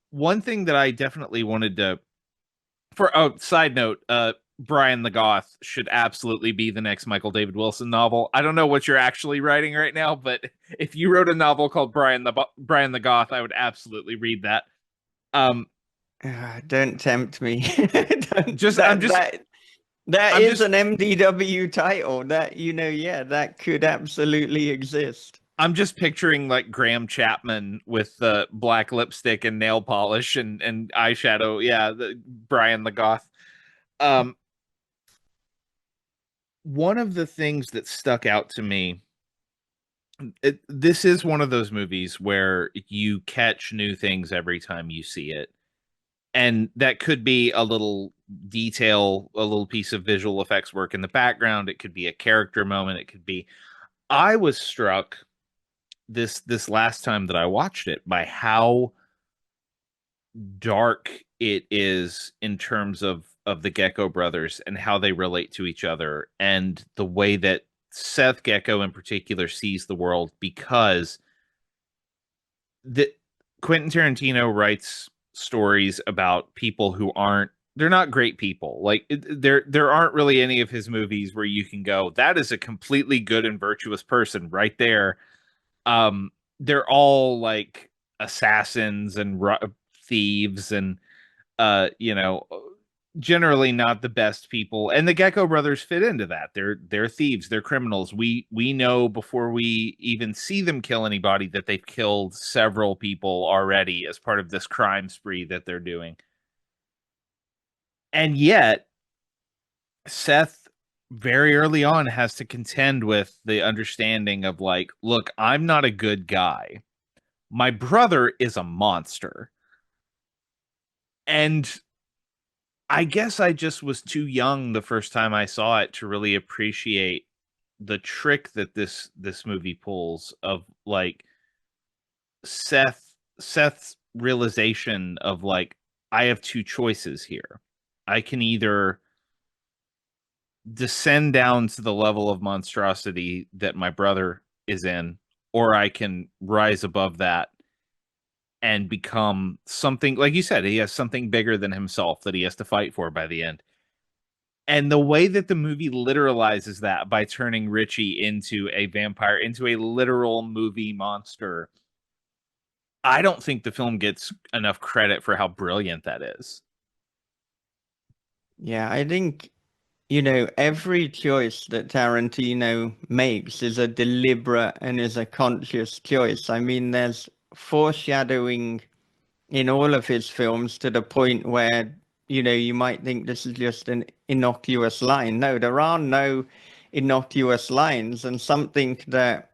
one thing that I definitely wanted to, for a side note, Brian the Goth should absolutely be the next Michael David Wilson novel. I don't know what you're actually writing right now, but if you wrote a novel called Brian the Goth, I would absolutely read that. Um, Don't tempt me. Don't, just I'm just that I'm is just an MDW title that yeah, that could absolutely exist. I'm just picturing like Graham Chapman with the black lipstick and nail polish and eyeshadow. Yeah, Brian the Goth. Um, one of the things that stuck out to me, this is one of those movies where you catch new things every time you see it. And that could be a little detail, a little piece of visual effects work in the background. It could be a character moment. It could be. I was struck this last time that I watched it by how dark it is in terms of the Gecko brothers and how they relate to each other and the way that Seth Gecko in particular sees the world, because the Quentin Tarantino writes stories about people who aren't, they're not great people. Like there aren't really any of his movies where you can go, that is a completely good and virtuous person right there. Um they're all like assassins and thieves and you know, generally not the best people, and the Gecko brothers fit into that. They're thieves, they're criminals. We know before we even see them kill anybody that they've killed several people already as part of this crime spree that they're doing. And yet Seth very early on has to contend with the understanding of like, look, I'm not a good guy, my brother is a monster. And I guess I just was too young the first time I saw it to really appreciate the trick that this movie pulls of like Seth's realization of like, I have two choices here. I can either descend down to the level of monstrosity that my brother is in, or I can rise above that and become something, like you said, he has something bigger than himself that he has to fight for by the end. And the way that the movie literalizes that by turning Richie into a vampire, into a literal movie monster, I don't think the film gets enough credit for how brilliant that is. Yeah, I think, every choice that Tarantino makes is a deliberate and is a conscious choice. I mean, there's foreshadowing in all of his films to the point where, you might think this is just an innocuous line. No, there are no innocuous lines, and something that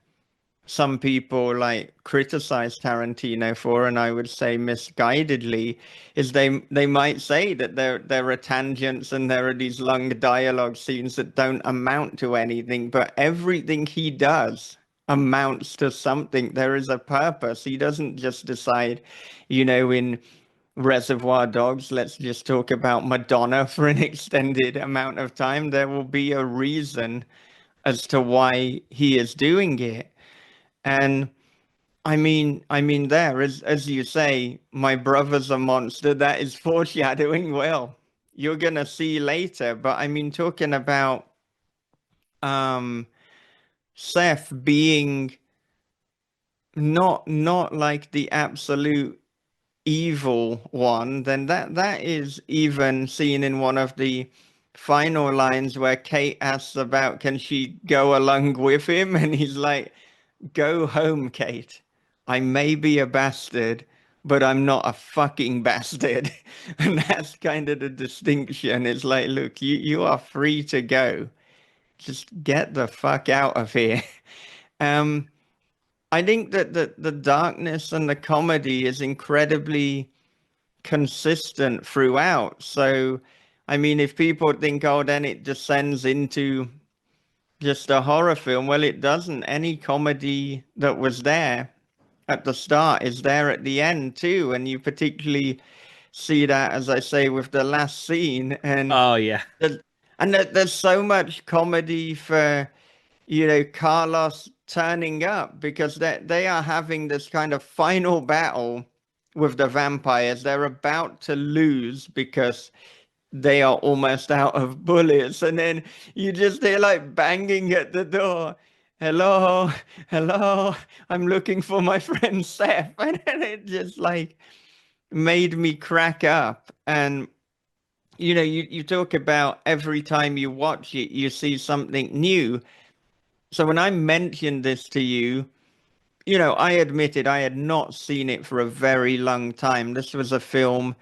some people like criticize Tarantino for, and I would say misguidedly, is they might say that there are tangents and there are these long dialogue scenes that don't amount to anything, but everything he does amounts to something. There is a purpose. He doesn't just decide, in Reservoir Dogs, let's just talk about Madonna for an extended amount of time. There will be a reason as to why he is doing it. And I mean, there, as you say, my brother's a monster. That is foreshadowing. Well, you're gonna see later. But I mean, talking about um Seth being not like the absolute evil one, then that is even seen in one of the final lines where Kate asks about can she go along with him, and he's like, go home, Kate. I may be a bastard, but I'm not a fucking bastard. And that's kind of the distinction. It's like, look, you are free to go. Just get the fuck out of here. Um, I think that the darkness and the comedy is incredibly consistent throughout. So, I mean, if people think, oh, then it descends into just a horror film, well, it doesn't. Any comedy that was there at the start is there at the end too, and you particularly see that, as I say, with the last scene. And Oh yeah. there's, there's so much comedy for Carlos turning up because they are having this kind of final battle with the vampires. They're about to lose because they are almost out of bullets, and then you just hear like banging at the door. Hello, hello, I'm looking for my friend Seth. And then it just like made me crack up. And you talk about every time you watch it you see something new. So when I mentioned this to you, I admitted I had not seen it for a very long time. This was a film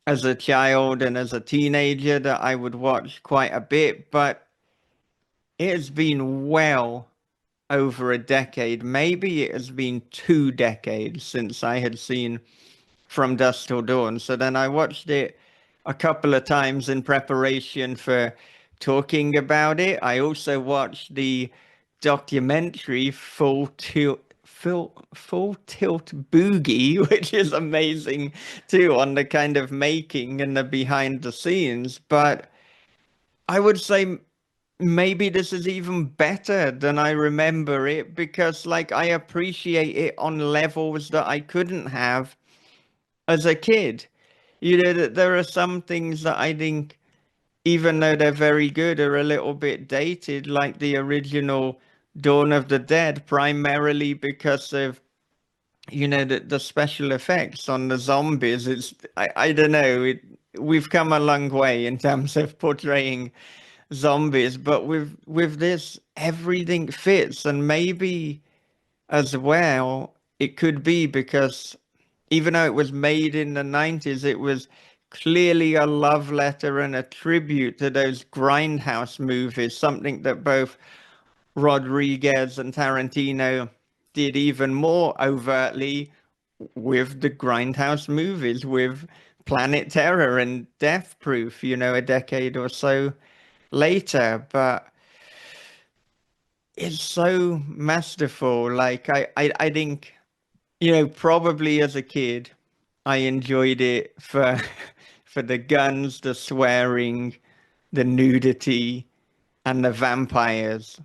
as a child and as a teenager that I would watch quite a bit. But it has been well over a decade. Maybe it has been 2 decades since I had seen From Dusk Till Dawn. So then I watched it a couple of times in preparation for talking about it. I also watched the documentary Full Tilt Boogie, which is amazing too, on the kind of making and the behind the scenes. But I would say maybe this is even better than I remember it because, like, I appreciate it on levels that I couldn't have as a kid. You know, that there are some things that I think, even though they're very good, are a little bit dated, like the original Dawn of the Dead, primarily because of, the special effects on the zombies. I don't know, we've come a long way in terms of portraying zombies, but with this, everything fits, and maybe as well, it could be because even though it was made in the 90s, it was clearly a love letter and a tribute to those grindhouse movies, something that both Rodriguez and Tarantino did even more overtly with the grindhouse movies, with Planet Terror and Death Proof, a decade or so later. But it's so masterful. Like I think, probably as a kid, I enjoyed it for for the guns, the swearing, the nudity, and the vampires.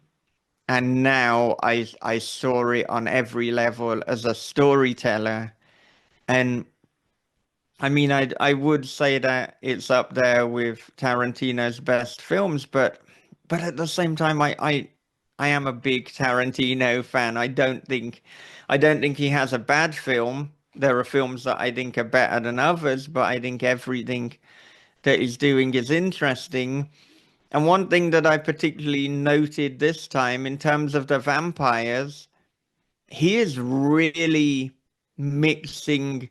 And now I saw it on every level as a storyteller. And I mean, I would say that it's up there with Tarantino's best films, but at the same time, I am a big Tarantino fan. I don't think he has a bad film. There are films that I think are better than others, but I think everything that he's doing is interesting. And one thing that I particularly noted this time in terms of the vampires, he is really mixing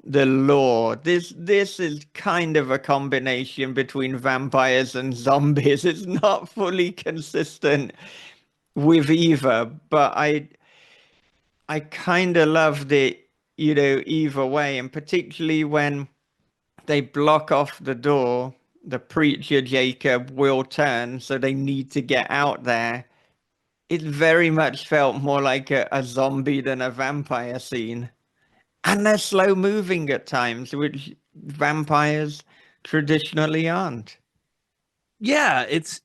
the lore. This is kind of a combination between vampires and zombies. It's not fully consistent with either, but I kind of loved it, either way, and particularly when they block off the door, the preacher Jacob will turn, so they need to get out there. It very much felt more like a zombie than a vampire scene. And they're slow moving at times, which vampires traditionally aren't. Yeah, it's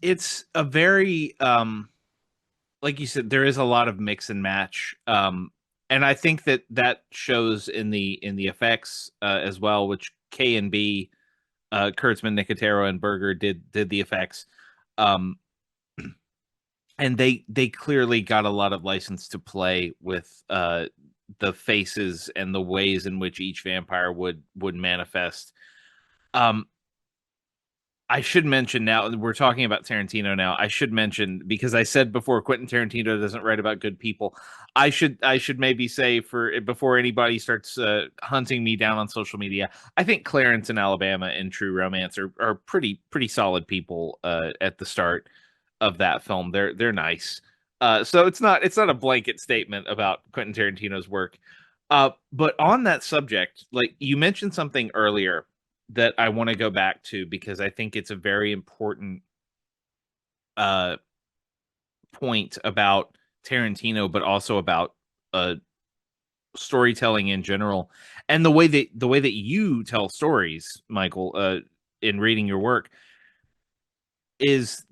a very like you said, there is a lot of mix and match. And I think that that shows in the effects as well, which K and B, Kurtzman, Nicotero, and Berger did the effects. Um, and they clearly got a lot of license to play with the faces and the ways in which each vampire would manifest. Um, I should mention, now we're talking about Tarantino now. I should mention, because I said before Quentin Tarantino doesn't write about good people. I should maybe say, for before anybody starts hunting me down on social media, I think Clarence and Alabama and True Romance are pretty solid people at the start of that film. They're nice. So it's not a blanket statement about Quentin Tarantino's work. But on that subject, like you mentioned something earlier that I want to go back to, because I think it's a very important uh point about Tarantino, but also about uh storytelling in general, and the way that you tell stories, Michael, in reading your work, is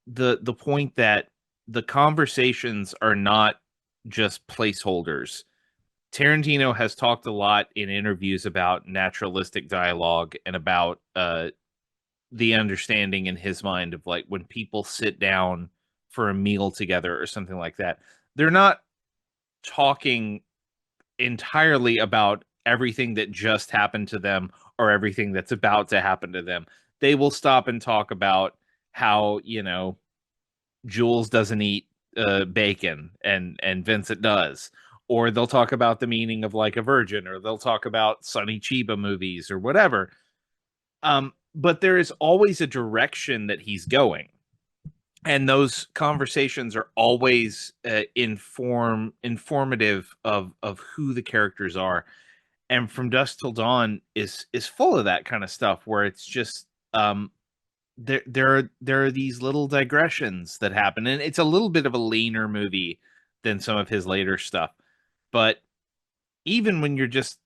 the point that the conversations are not just placeholders. Tarantino has talked a lot in interviews about naturalistic dialogue and about the understanding in his mind of, like, when people sit down for a meal together or something like that, they're not talking entirely about everything that just happened to them or everything that's about to happen to them. They will stop and talk about how, Jules doesn't eat bacon and Vincent does. Or they'll talk about the meaning of, like, a virgin, or they'll talk about Sonny Chiba movies or whatever. But there is always a direction that he's going. and those conversations are always informative of who the characters are. And From Dusk Till Dawn is full of that kind of stuff where it's just there are these little digressions that happen, and it's a little bit of a leaner movie than some of his later stuff. But even when you're just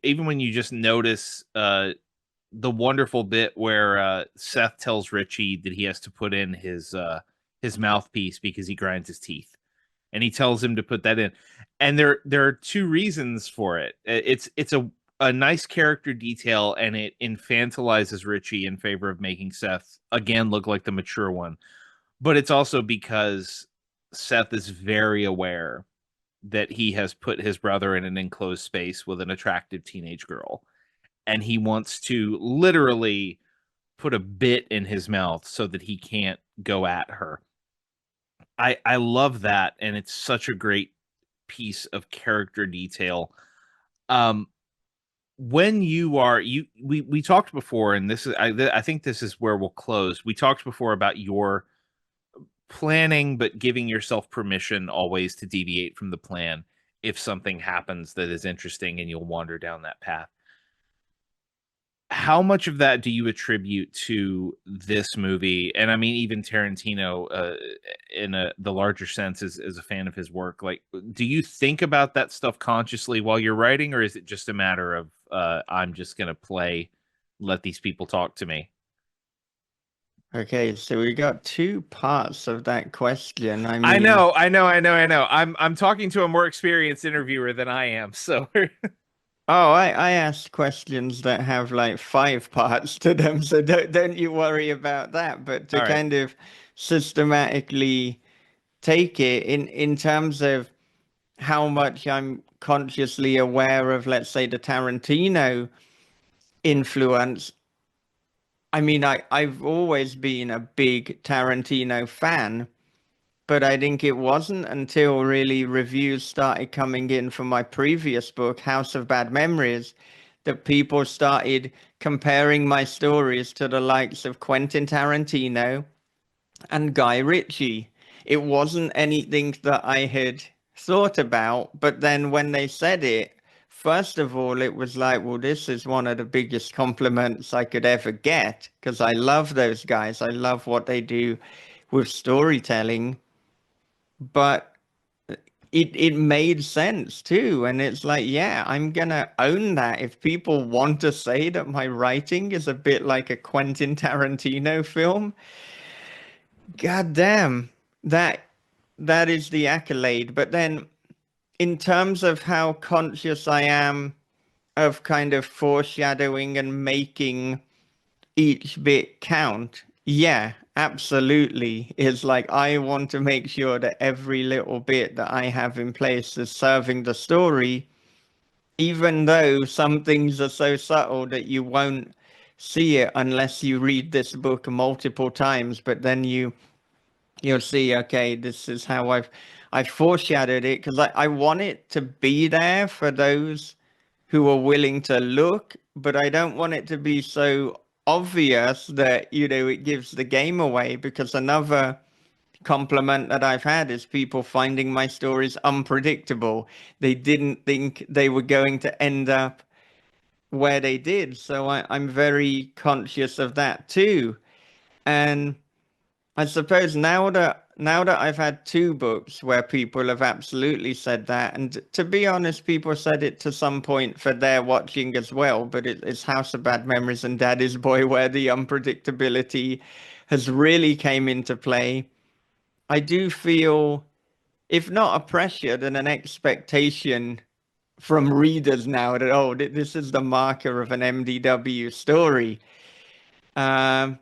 even when you just notice the wonderful bit where Seth tells Richie that he has to put in his mouthpiece because he grinds his teeth, and he tells him to put that in, and there are two reasons for it. It's a nice character detail, and it infantilizes Richie in favor of making Seth again look like the mature one. But it's also because Seth is very aware that he has put his brother in an enclosed space with an attractive teenage girl, and he wants to literally put a bit in his mouth so that he can't go at her. I love that, and it's such a great piece of character detail. Um, when you are you we talked before, and this is I think this is where we'll close. We talked before about your planning, but giving yourself permission always to deviate from the plan if something happens that is interesting and you'll wander down that path. How much of that do you attribute to this movie? And I mean, even Tarantino, in the larger sense, is a fan of his work. Like, do you think about that stuff consciously while you're writing, or is it just a matter of I'm just gonna let these people talk to me? Okay, so we got two parts of that question. I I mean, know, I know, I know, I know. I'm talking to a more experienced interviewer than I am, so oh, I asked questions that have like five parts to them, so don't you worry about that. But to all right. kind of systematically take it in terms of how much I'm consciously aware of, let's say, the Tarantino influence. I mean, I've always been a big Tarantino fan, but I think it wasn't until really reviews started coming in for my previous book, House of Bad Memories, that people started comparing my stories to the likes of Quentin Tarantino and Guy Ritchie. It wasn't anything that I had thought about, but then when they said it, first of all, it was like, well, this is one of the biggest compliments I could ever get because I love those guys. I love what they do with storytelling, but it made sense too. And it's like, yeah, I'm gonna own that. If people want to say that my writing is a bit like a Quentin Tarantino film, god damn, that that is the accolade. But then in terms of how conscious I am of kind of foreshadowing and making each bit count, yeah, absolutely. It's like I want to make sure that every little bit that I have in place is serving the story, even though some things are so subtle that you won't see it unless you read this book multiple times. But then you'll see, okay, this is how I've foreshadowed it because I want it to be there for those who are willing to look, but I don't want it to be so obvious that, it gives the game away. Because another compliment that I've had is people finding my stories unpredictable. They didn't think they were going to end up where they did. So I'm very conscious of that too. And I suppose now that I've had two books where people have absolutely said that, and to be honest, people said it to some point for their watching as well, but it's House of Bad Memories and Daddy's Boy where the unpredictability has really came into play. I do feel, if not a pressure, then an expectation from readers now that, oh, this is the marker of an MDW story. Um,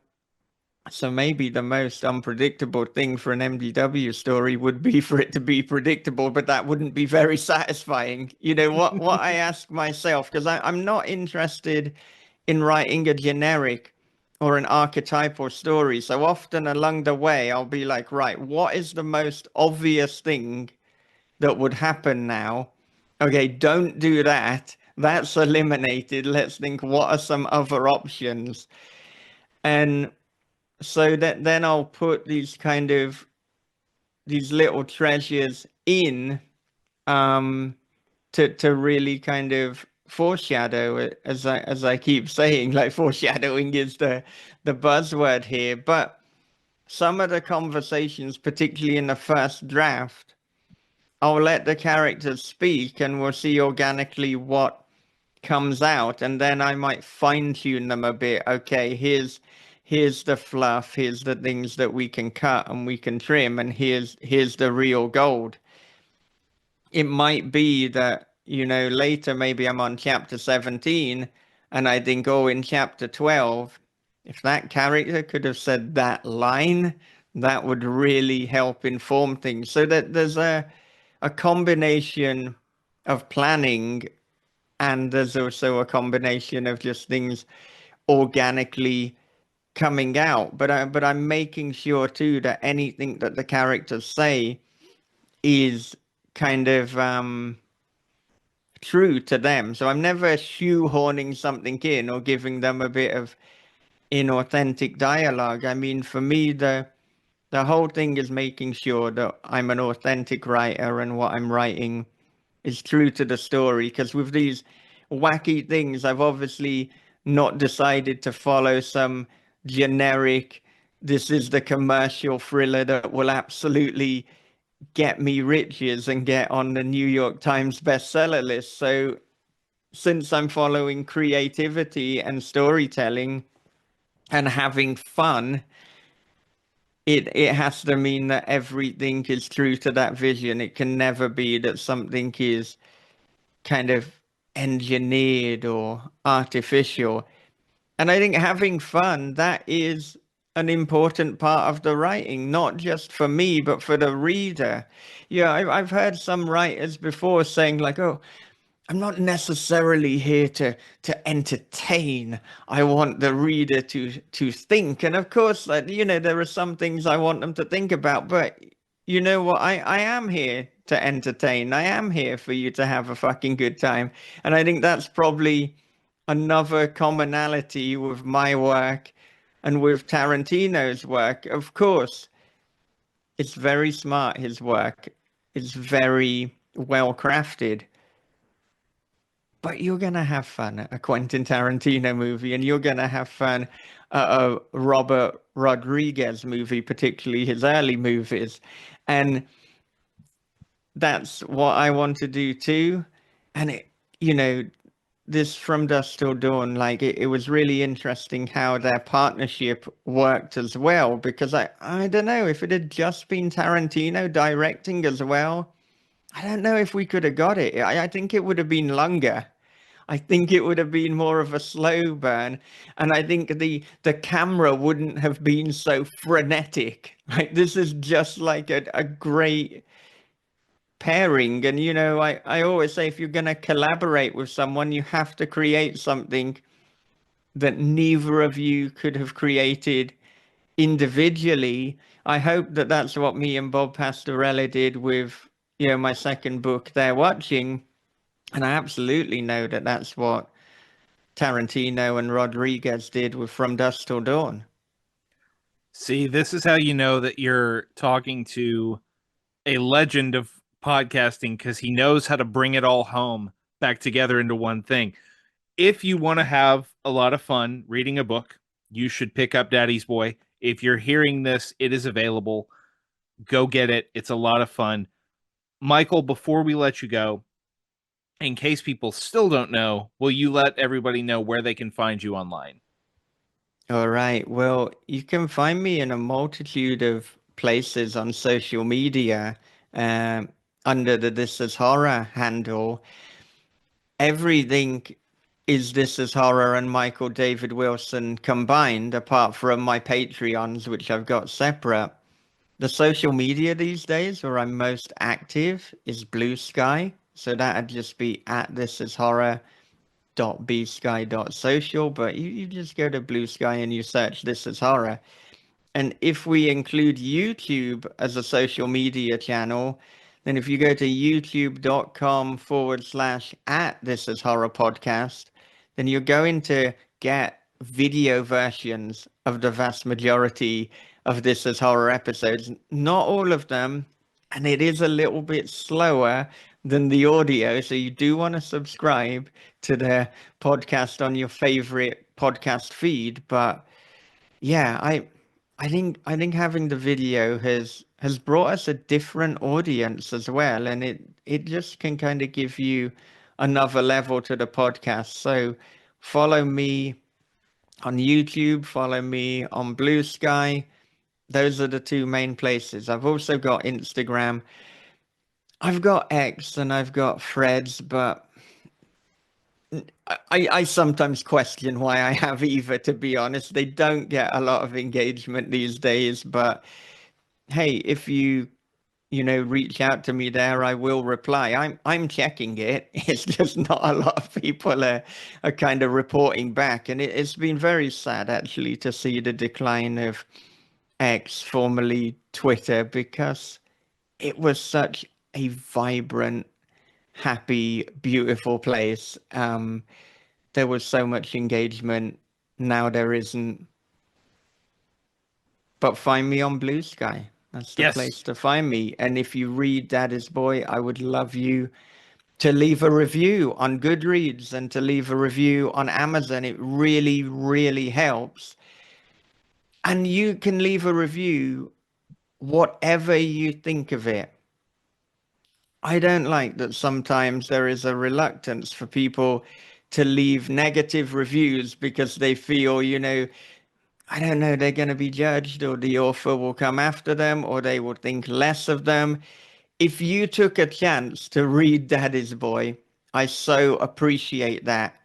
So maybe the most unpredictable thing for an MDW story would be for it to be predictable, but that wouldn't be very satisfying. What I ask myself, because I'm not interested in writing a generic or an archetypal story. So often along the way, I'll be like, right, what is the most obvious thing that would happen now? Okay, don't do that. That's eliminated. Let's think, what are some other options? And so that then I'll put these little treasures in, um to really kind of foreshadow it, as I keep saying, like foreshadowing is the buzzword here. But some of the conversations, particularly in the first draft, I'll let the characters speak and we'll see organically what comes out, and then I might fine tune them a bit. Okay, here's the fluff, here's the things that we can cut and we can trim, and here's the real gold. It might be that, later maybe I'm on chapter 17 and I think, oh, in chapter 12, if that character could have said that line, that would really help inform things. So that there's a combination of planning, and there's also a combination of just things organically coming out. But I'm making sure too that anything that the characters say is kind of true to them. So I'm never shoehorning something in or giving them a bit of inauthentic dialogue. I mean, for me, the whole thing is making sure that I'm an authentic writer and what I'm writing is true to the story. Because with these wacky things, I've obviously not decided to follow some generic, this is the commercial thriller that will absolutely get me riches and get on the New York Times bestseller list. So since I'm following creativity and storytelling and having fun, it has to mean that everything is true to that vision. It can never be that something is kind of engineered or artificial. And I think having fun, that is an important part of the writing, not just for me, but for the reader. Yeah, I've heard some writers before saying like, oh, I'm not necessarily here to entertain. I want the reader to think. And of course, like, there are some things I want them to think about, but you know what? I am here to entertain. I am here for you to have a fucking good time. And I think that's probably another commonality with my work and with Tarantino's work. Of course, it's very smart, his work. It's very well crafted. But you're gonna have fun at a Quentin Tarantino movie, and you're gonna have fun at a Robert Rodriguez movie, particularly his early movies. And that's what I want to do too. And you know, this From Dusk Till Dawn, like it was really interesting how their partnership worked as well, because I don't know if it had just been Tarantino directing as well. I don't know if we could have got it. I think it would have been longer. I think it would have been more of a slow burn, and I think the camera wouldn't have been so frenetic. Like this is just like a great pairing. And I always say if you're going to collaborate with someone, you have to create something that neither of you could have created individually. I hope that that's what me and Bob Pastorella did with my second book, They're Watching. And I absolutely know that that's what Tarantino and Rodriguez did with From Dusk Till Dawn. See, this is how you know that you're talking to a legend of podcasting because he knows how to bring it all home back together into one thing. If you want to have a lot of fun reading a book, you should pick up Daddy's Boy. If you're hearing this, it is available. Go get it. It's a lot of fun. Michael, before we let you go, in case people still don't know, will you let everybody know where they can find you online? All right. Well, you can find me in a multitude of places on social media, um, under the This Is Horror handle. Everything is This Is Horror and Michael David Wilson combined, apart from my Patreons, which I've got separate. The social media these days where I'm most active is Blue Sky. So that'd just be at This Is Horror .bsky.social, but you just go to Blue Sky and you search This Is Horror. And if we include YouTube as a social media channel, then if you go to youtube.com/ at This Is Horror Podcast, then you're going to get video versions of the vast majority of This Is Horror episodes. Not all of them, and it is a little bit slower than the audio. So you do want to subscribe to the podcast on your favorite podcast feed. But yeah, I think having the video has brought us a different audience as well, and it just can kind of give you another level to the podcast. So follow me on YouTube, follow me on Blue Sky. Those are the two main places. I've also got Instagram. I've got X and I've got Threads, but I sometimes question why I have either, to be honest. They don't get a lot of engagement these days, but hey, if you reach out to me there, I will reply. I'm checking it. It's just not a lot of people are kind of reporting back, and it's been very sad actually to see the decline of X, formerly Twitter, because it was such a vibrant, happy, beautiful place. There was so much engagement. Now there isn't. But find me on Blue Sky. That's the Yes. place to find me. And if you read Daddy's Boy, I would love you to leave a review on Goodreads and to leave a review on Amazon. It really, really helps. And you can leave a review whatever you think of it. I don't like that sometimes there is a reluctance for people to leave negative reviews because they feel, I don't know, they're going to be judged or the author will come after them or they will think less of them. If you took a chance to read Daddy's Boy, I so appreciate that.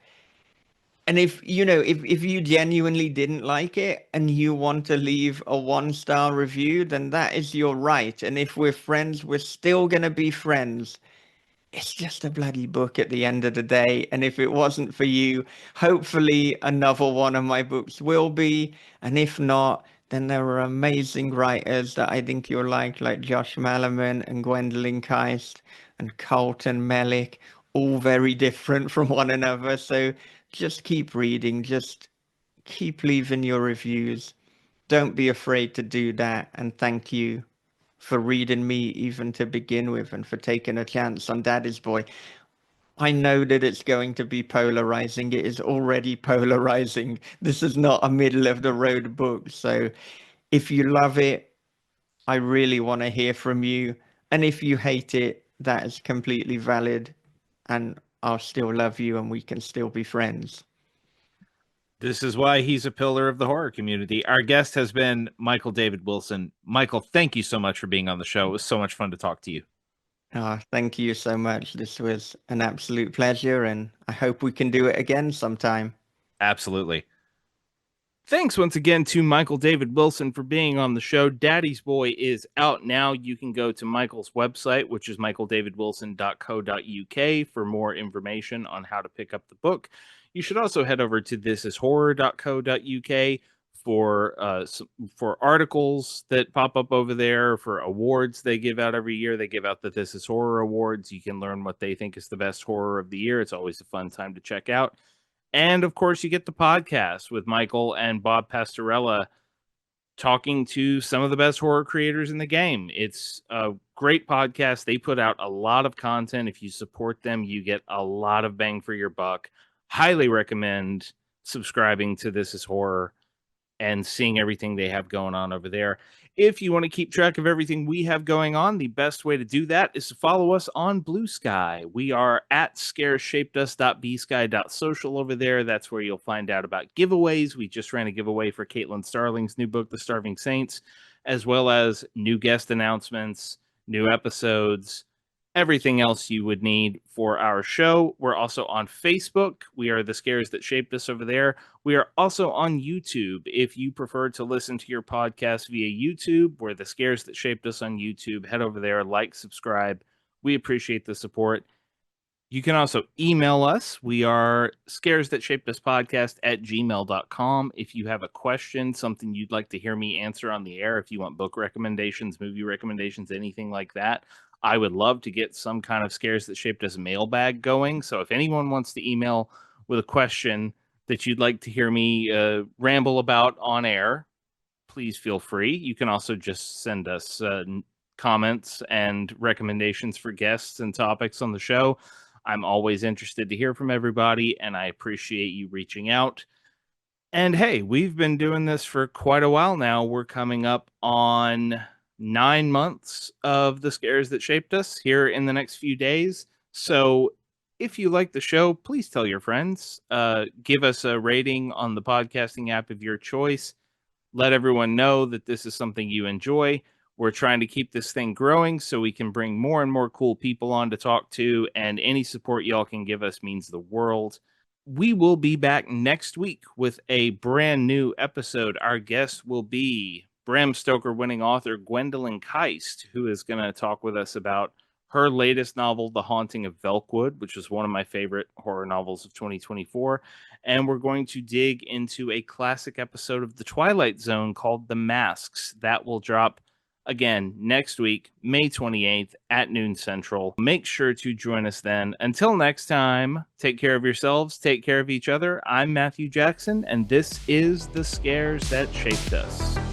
And if you genuinely didn't like it and you want to leave a 1-star review, then that is your right. And if we're friends, we're still going to be friends. It's just a bloody book at the end of the day. And if it wasn't for you, hopefully another one of my books will be. And if not, then there are amazing writers that I think you'll like Josh Malaman and Gwendolyn Keist and Colton Mellick, all very different from one another. So just keep reading, just keep leaving your reviews. Don't be afraid to do that. And thank you for reading me even to begin with and for taking a chance on Daddy's Boy. I know that it's going to be polarizing. It is already polarizing. This is not a middle of the road book. So if you love it, I really want to hear from you. And if you hate it, that is completely valid. And I'll still love you and we can still be friends. This is why he's a pillar of the horror community. Our guest has been Michael David Wilson. Michael, thank you so much for being on the show. It was so much fun to talk to you. Oh, thank you so much. This was an absolute pleasure, and I hope we can do it again sometime. Absolutely. Thanks once again to Michael David Wilson for being on the show. Daddy's Boy is out now. You can go to Michael's website, which is michaeldavidwilson.co.uk, for more information on how to pick up the book. You should also head over to thisishorror.co.uk for articles that pop up over there, for awards they give out every year. They give out the This Is Horror Awards. You can learn what they think is the best horror of the year. It's always a fun time to check out. And of course, you get the podcast with Michael and Bob Pastorella talking to some of the best horror creators in the game. It's a great podcast. They put out a lot of content. If you support them, you get a lot of bang for your buck. Highly recommend subscribing to This Is Horror and seeing everything they have going on over there. If you want to keep track of everything we have going on, the best way to do that is to follow us on Blue Sky. We are at scareshapedus.bsky.social over there. That's where you'll find out about giveaways. We just ran a giveaway for Caitlin Starling's new book, The Starving Saints, as well as new guest announcements, new episodes, everything else you would need for our show. We're also on Facebook. We are The Scares That Shaped Us over there. We are also on YouTube. If you prefer to listen to your podcast via YouTube, we're The Scares That Shaped Us on YouTube. Head over there, like, subscribe. We appreciate the support. You can also email us. We are scares that shaped us podcast at gmail.com. If you have a question, something you'd like to hear me answer on the air, if you want book recommendations, movie recommendations, anything like that, I would love to get some kind of scares that shaped us mailbag going. So if anyone wants to email with a question that you'd like to hear me ramble about on air, please feel free. You can also just send us comments and recommendations for guests and topics on the show. I'm always interested to hear from everybody, and I appreciate you reaching out. And hey, we've been doing this for quite a while now. We're coming up on 9 months of the scares that shaped us here in the next few days. So if you like the show, please tell your friends. Give us a rating on the podcasting app of your choice. Let everyone know that this is something you enjoy. We're trying to keep this thing growing so we can bring more and more cool people on to talk to, and any support y'all can give us means the world. We will be back next week with a brand new episode. Our guest will be Bram Stoker winning author Gwendolyn Keist, who is going to talk with us about her latest novel, The Haunting of Velkwood, which is one of my favorite horror novels of 2024. And we're going to dig into a classic episode of The Twilight Zone called The Masks. That will drop again next week, May 28th at noon Central. Make sure to join us then. Until next time, take care of yourselves, take care of each other. I'm Matthew Jackson, and this is The Scares That Shaped Us.